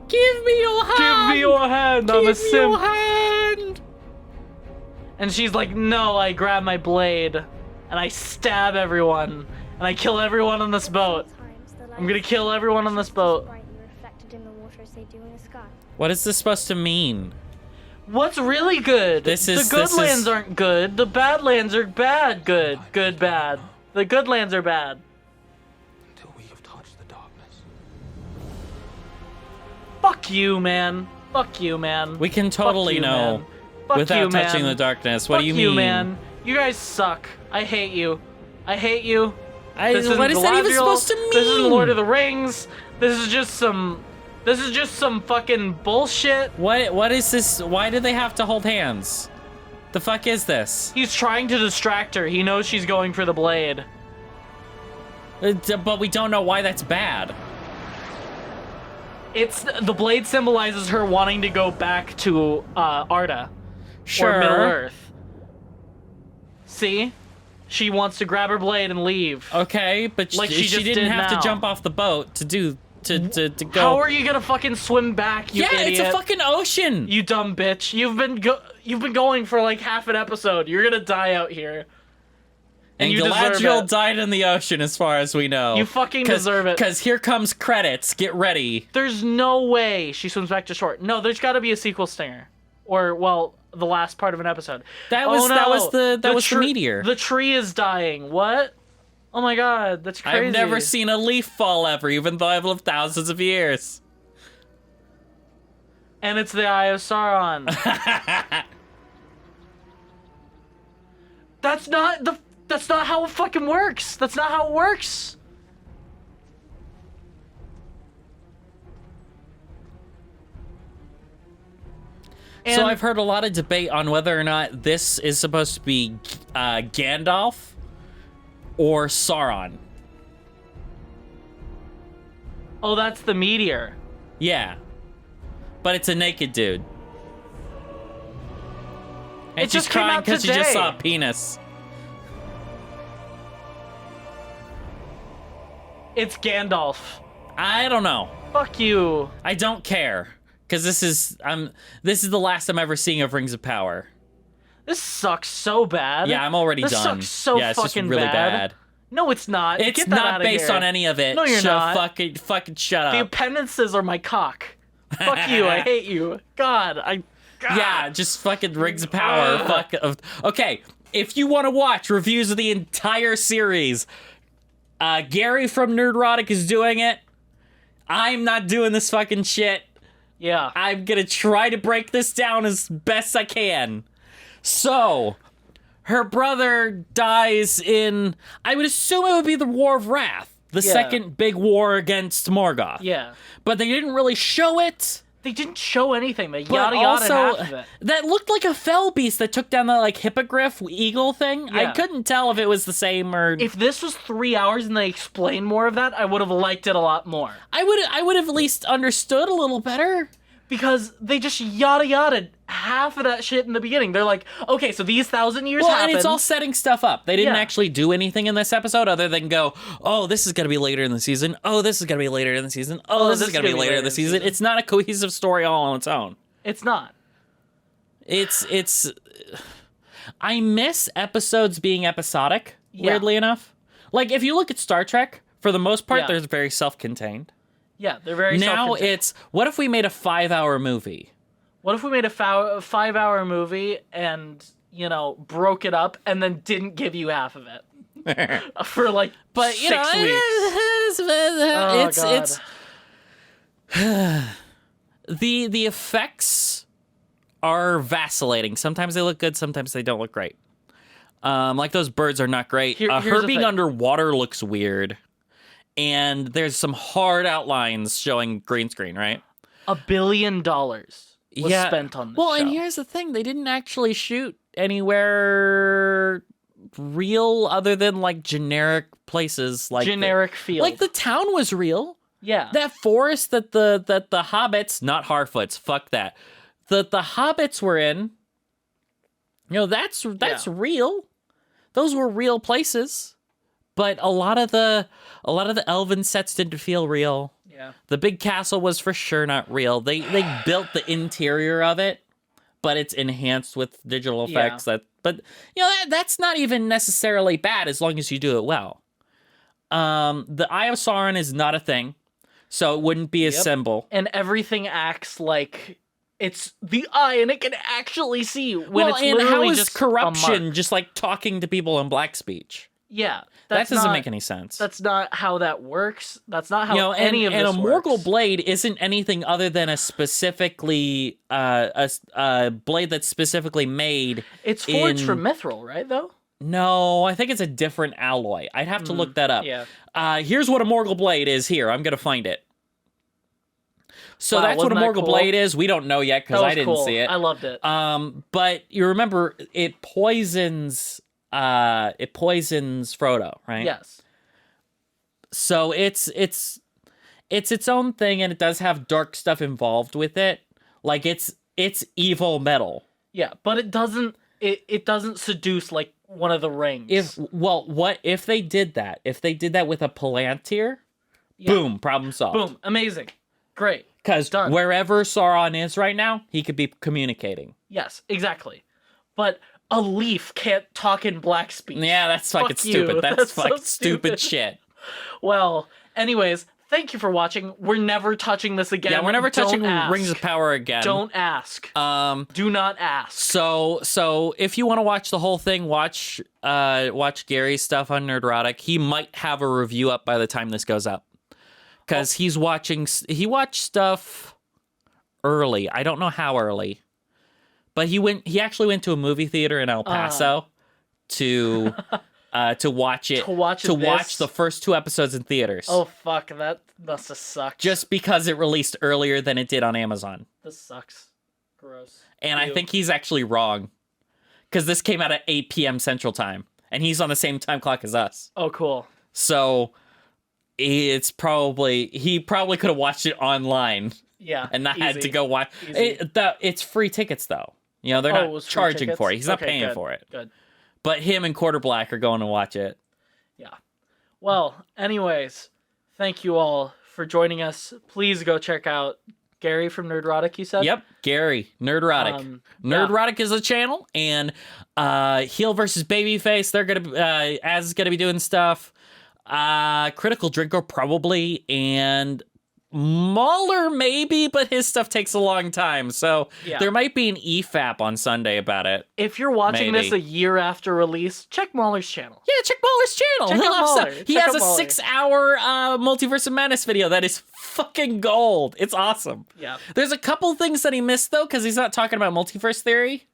S2: Give me your hand!
S1: Give me your hand, I'm a
S2: Give me
S1: simp.
S2: your hand!
S1: And she's like, no, I grab my blade, and I stab everyone, and I kill everyone on this boat. I'm gonna kill everyone on this boat.
S2: What is this supposed to mean?
S1: What's really good? The good lands aren't good. The bad lands are bad. Good. Good, bad. The good lands are bad.
S13: Until we have touched the darkness.
S1: Fuck you, man. Fuck you, man.
S2: We can totally
S1: you,
S2: know
S1: man. Fuck
S2: without
S1: you,
S2: touching
S1: man.
S2: the darkness. What
S1: Fuck
S2: do you
S1: you,
S2: mean?
S1: man. You guys suck. I hate you. I hate you.
S2: What is that even supposed to mean?
S1: This isn't Lord of the Rings. This is just some fucking bullshit.
S2: What is this? Why do they have to hold hands? The fuck is this?
S1: He's trying to distract her. He knows she's going for the blade.
S2: But we don't know why that's bad.
S1: It's the blade symbolizes her wanting to go back to Arda.
S2: Sure.
S1: Or Middle Earth. See? She wants to grab her blade and leave.
S2: Okay, but
S1: like
S2: she didn't have to jump off the boat to go.
S1: How are you gonna fucking swim back, you idiot?
S2: It's a fucking ocean.
S1: You dumb bitch. You've been going for like half an episode. You're gonna die out here. And you deserve
S2: Galadriel
S1: it.
S2: died in the ocean, as far as we know.
S1: You fucking deserve it.
S2: Because here comes credits. Get ready.
S1: There's no way she swims back to shore. No, there's got to be a sequel stinger, or well, the last part of an episode.
S2: That was the meteor.
S1: The tree is dying. What? Oh my god, that's crazy.
S2: I've never seen a leaf fall ever, even though I've lived thousands of years.
S1: And it's the Eye of Sauron. That's not how it fucking works. That's not how it works.
S2: So I've heard a lot of debate on whether or not this is supposed to be Gandalf or Sauron.
S1: Oh, that's the meteor.
S2: Yeah. But it's a naked dude. And
S1: It
S2: she's
S1: just came
S2: crying
S1: out
S2: because she just
S1: today.
S2: saw a penis.
S1: It's Gandalf.
S2: I don't know.
S1: Fuck you.
S2: I don't care. Because this is the last I'm ever seeing of Rings of Power.
S1: This sucks so bad.
S2: Yeah, I'm already
S1: this
S2: done.
S1: Sucks so
S2: yeah, it's
S1: fucking
S2: just really bad.
S1: No, it's not.
S2: It's
S1: Get that
S2: not
S1: outta
S2: based
S1: here.
S2: on any of it.
S1: No, you're not.
S2: Fucking shut
S1: The
S2: up.
S1: appendices are my cock. Fuck you. I hate you. God.
S2: Yeah, just fucking Rings of Power. Okay, if you want to watch reviews of the entire series, Gary from Nerdrotic is doing it. I'm not doing this fucking shit.
S1: Yeah.
S2: I'm gonna try to break this down as best I can. So, her brother dies in, I would assume it would be the War of Wrath, the second big war against Morgoth.
S1: Yeah.
S2: But they didn't really show it.
S1: They didn't show anything. They
S2: But
S1: yada yada
S2: also,
S1: half of it.
S2: that looked like a fell beast that took down the like hippogriff eagle thing.
S1: Yeah.
S2: I couldn't tell if it was the same or.
S1: If this was 3 hours and they explained more of that, I would have liked it a lot more.
S2: I would have at least understood a little better.
S1: Because they just yada yada half of that shit in the beginning. They're like, okay, so these 1,000 years happened.
S2: And it's all setting stuff up. They didn't actually do anything in this episode other than go, oh, this is going to be later in the season. Oh, this is going to be later in the season. Oh, this is going to be later in the season. It's not a cohesive story all on its own.
S1: It's not.
S2: It's I miss episodes being episodic, weirdly enough. Like, if you look at Star Trek, for the most part, they're very self-contained.
S1: Yeah, they're very
S2: Now
S1: self-contained.
S2: it's, what if we made a 5-hour movie?
S1: What if we made a 5-hour movie and, broke it up and then didn't give you half of it? For like 6 weeks.
S2: The effects are vacillating. Sometimes they look good, sometimes they don't look great. Like those birds are not great.
S1: Here's
S2: Her
S1: the
S2: being
S1: thing.
S2: underwater looks weird. And there's some hard outlines showing green screen, right?
S1: $1 billion was spent on this show.
S2: And here's the thing. They didn't actually shoot anywhere real other than like generic places. Like
S1: generic field.
S2: Like the town was real.
S1: Yeah.
S2: That forest that the hobbits, not Harfoots, fuck that. The hobbits were in, that's real. Those were real places. But a lot of the elven sets didn't feel real.
S1: Yeah.
S2: The big castle was for sure not real. They built the interior of it, but it's enhanced with digital effects. That's not even necessarily bad as long as you do it well. The Eye of Sauron is not a thing, so it wouldn't be a symbol.
S1: And everything acts like it's the eye, and it can actually see when it's
S2: and
S1: literally
S2: how is
S1: just
S2: corruption
S1: a mark.
S2: just like talking to people in black speech?
S1: Yeah,
S2: That doesn't
S1: not-
S2: make any sense.
S1: That's not how that works. That's not how any of this
S2: and a Morgul
S1: works.
S2: blade isn't anything other than a specifically a blade that's specifically made.
S1: It's forged from mithril, right? Though.
S2: No, I think it's a different alloy. I'd have to look that up.
S1: Yeah.
S2: Here's what a Morgul blade is. Here, I'm gonna find it. So
S1: Wow,
S2: that's what a
S1: wasn't that
S2: Morgul
S1: cool?
S2: blade is. We don't know yet because I didn't see it.
S1: I loved it.
S2: But you remember it poisons. It poisons Frodo, right?
S1: Yes.
S2: So it's its own thing, and it does have dark stuff involved with it. Like it's evil metal.
S1: Yeah, but it doesn't. It doesn't seduce like one of the rings.
S2: What if they did that? If they did that with a Palantir,
S1: Yeah.
S2: boom, problem solved.
S1: Boom, amazing, great.
S2: Because wherever Sauron is right now, he could be communicating.
S1: Yes, exactly. But a leaf can't talk in black speech.
S2: Yeah, that's fucking
S1: Fuck you.
S2: stupid. That's
S1: so
S2: fucking stupid shit.
S1: Well, anyways, thank you for watching. We're never touching this again.
S2: Yeah, we're never touching
S1: Don't ask.
S2: Rings of Power again.
S1: Don't ask. Do not ask.
S2: So if you want to watch the whole thing, watch Gary's stuff on Nerdrotic. He might have a review up by the time this goes up. Because he watched stuff early. I don't know how early. But he actually went to a movie theater in El Paso to watch it. To watch the first 2 episodes in theaters.
S1: Oh fuck, that must have sucked.
S2: Just because it released earlier than it did on Amazon.
S1: This sucks. Gross.
S2: And I
S1: Ew.
S2: think he's actually wrong. Because this came out at 8 p.m. Central Time. And he's on the same time clock as us.
S1: Oh, cool.
S2: So he probably could have watched it online.
S1: Yeah.
S2: And not had
S1: easy.
S2: to go watch.
S1: Easy.
S2: It's free tickets, though. You know, they're
S1: it
S2: not
S1: was free
S2: charging
S1: tickets?
S2: for it. He's not
S1: Okay,
S2: paying
S1: good,
S2: for it.
S1: Good.
S2: But him and Quarter Black are going to watch it.
S1: Yeah. Well, anyways, thank you all for joining us. Please go check out Gary from Nerdrotic, you said?
S2: Yep, Gary, Nerdrotic. Nerdrotic is a channel, and Heel versus Babyface, they're going to, Az is going to be doing stuff. Critical Drinker probably, and Mahler maybe, but his stuff takes a long time, so
S1: Yeah.
S2: there might be an EFAP on Sunday about it.
S1: If you're watching
S2: Maybe.
S1: this a year after release, check Mahler's channel.
S2: Yeah, check Mahler's channel.
S1: Check
S2: He'll
S1: out
S2: have
S1: Mahler.
S2: stuff. He
S1: Check
S2: has
S1: out
S2: a
S1: Mahler.
S2: 6-hour Multiverse of Madness video that is fucking gold. It's awesome.
S1: Yeah.
S2: There's a couple things that he missed, though, because he's not talking about multiverse theory.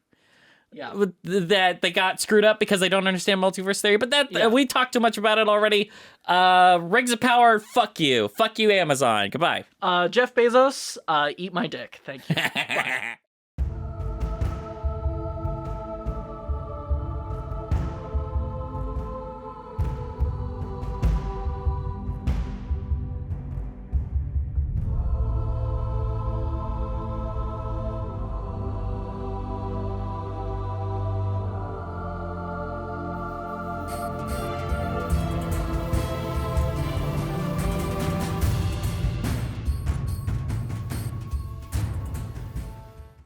S1: Yeah.
S2: That they got screwed up because they don't understand multiverse theory, but
S1: Yeah.
S2: we talked too much about it already. Rings of Power, fuck you, Amazon, goodbye.
S1: Jeff Bezos, eat my dick. Thank you. Bye.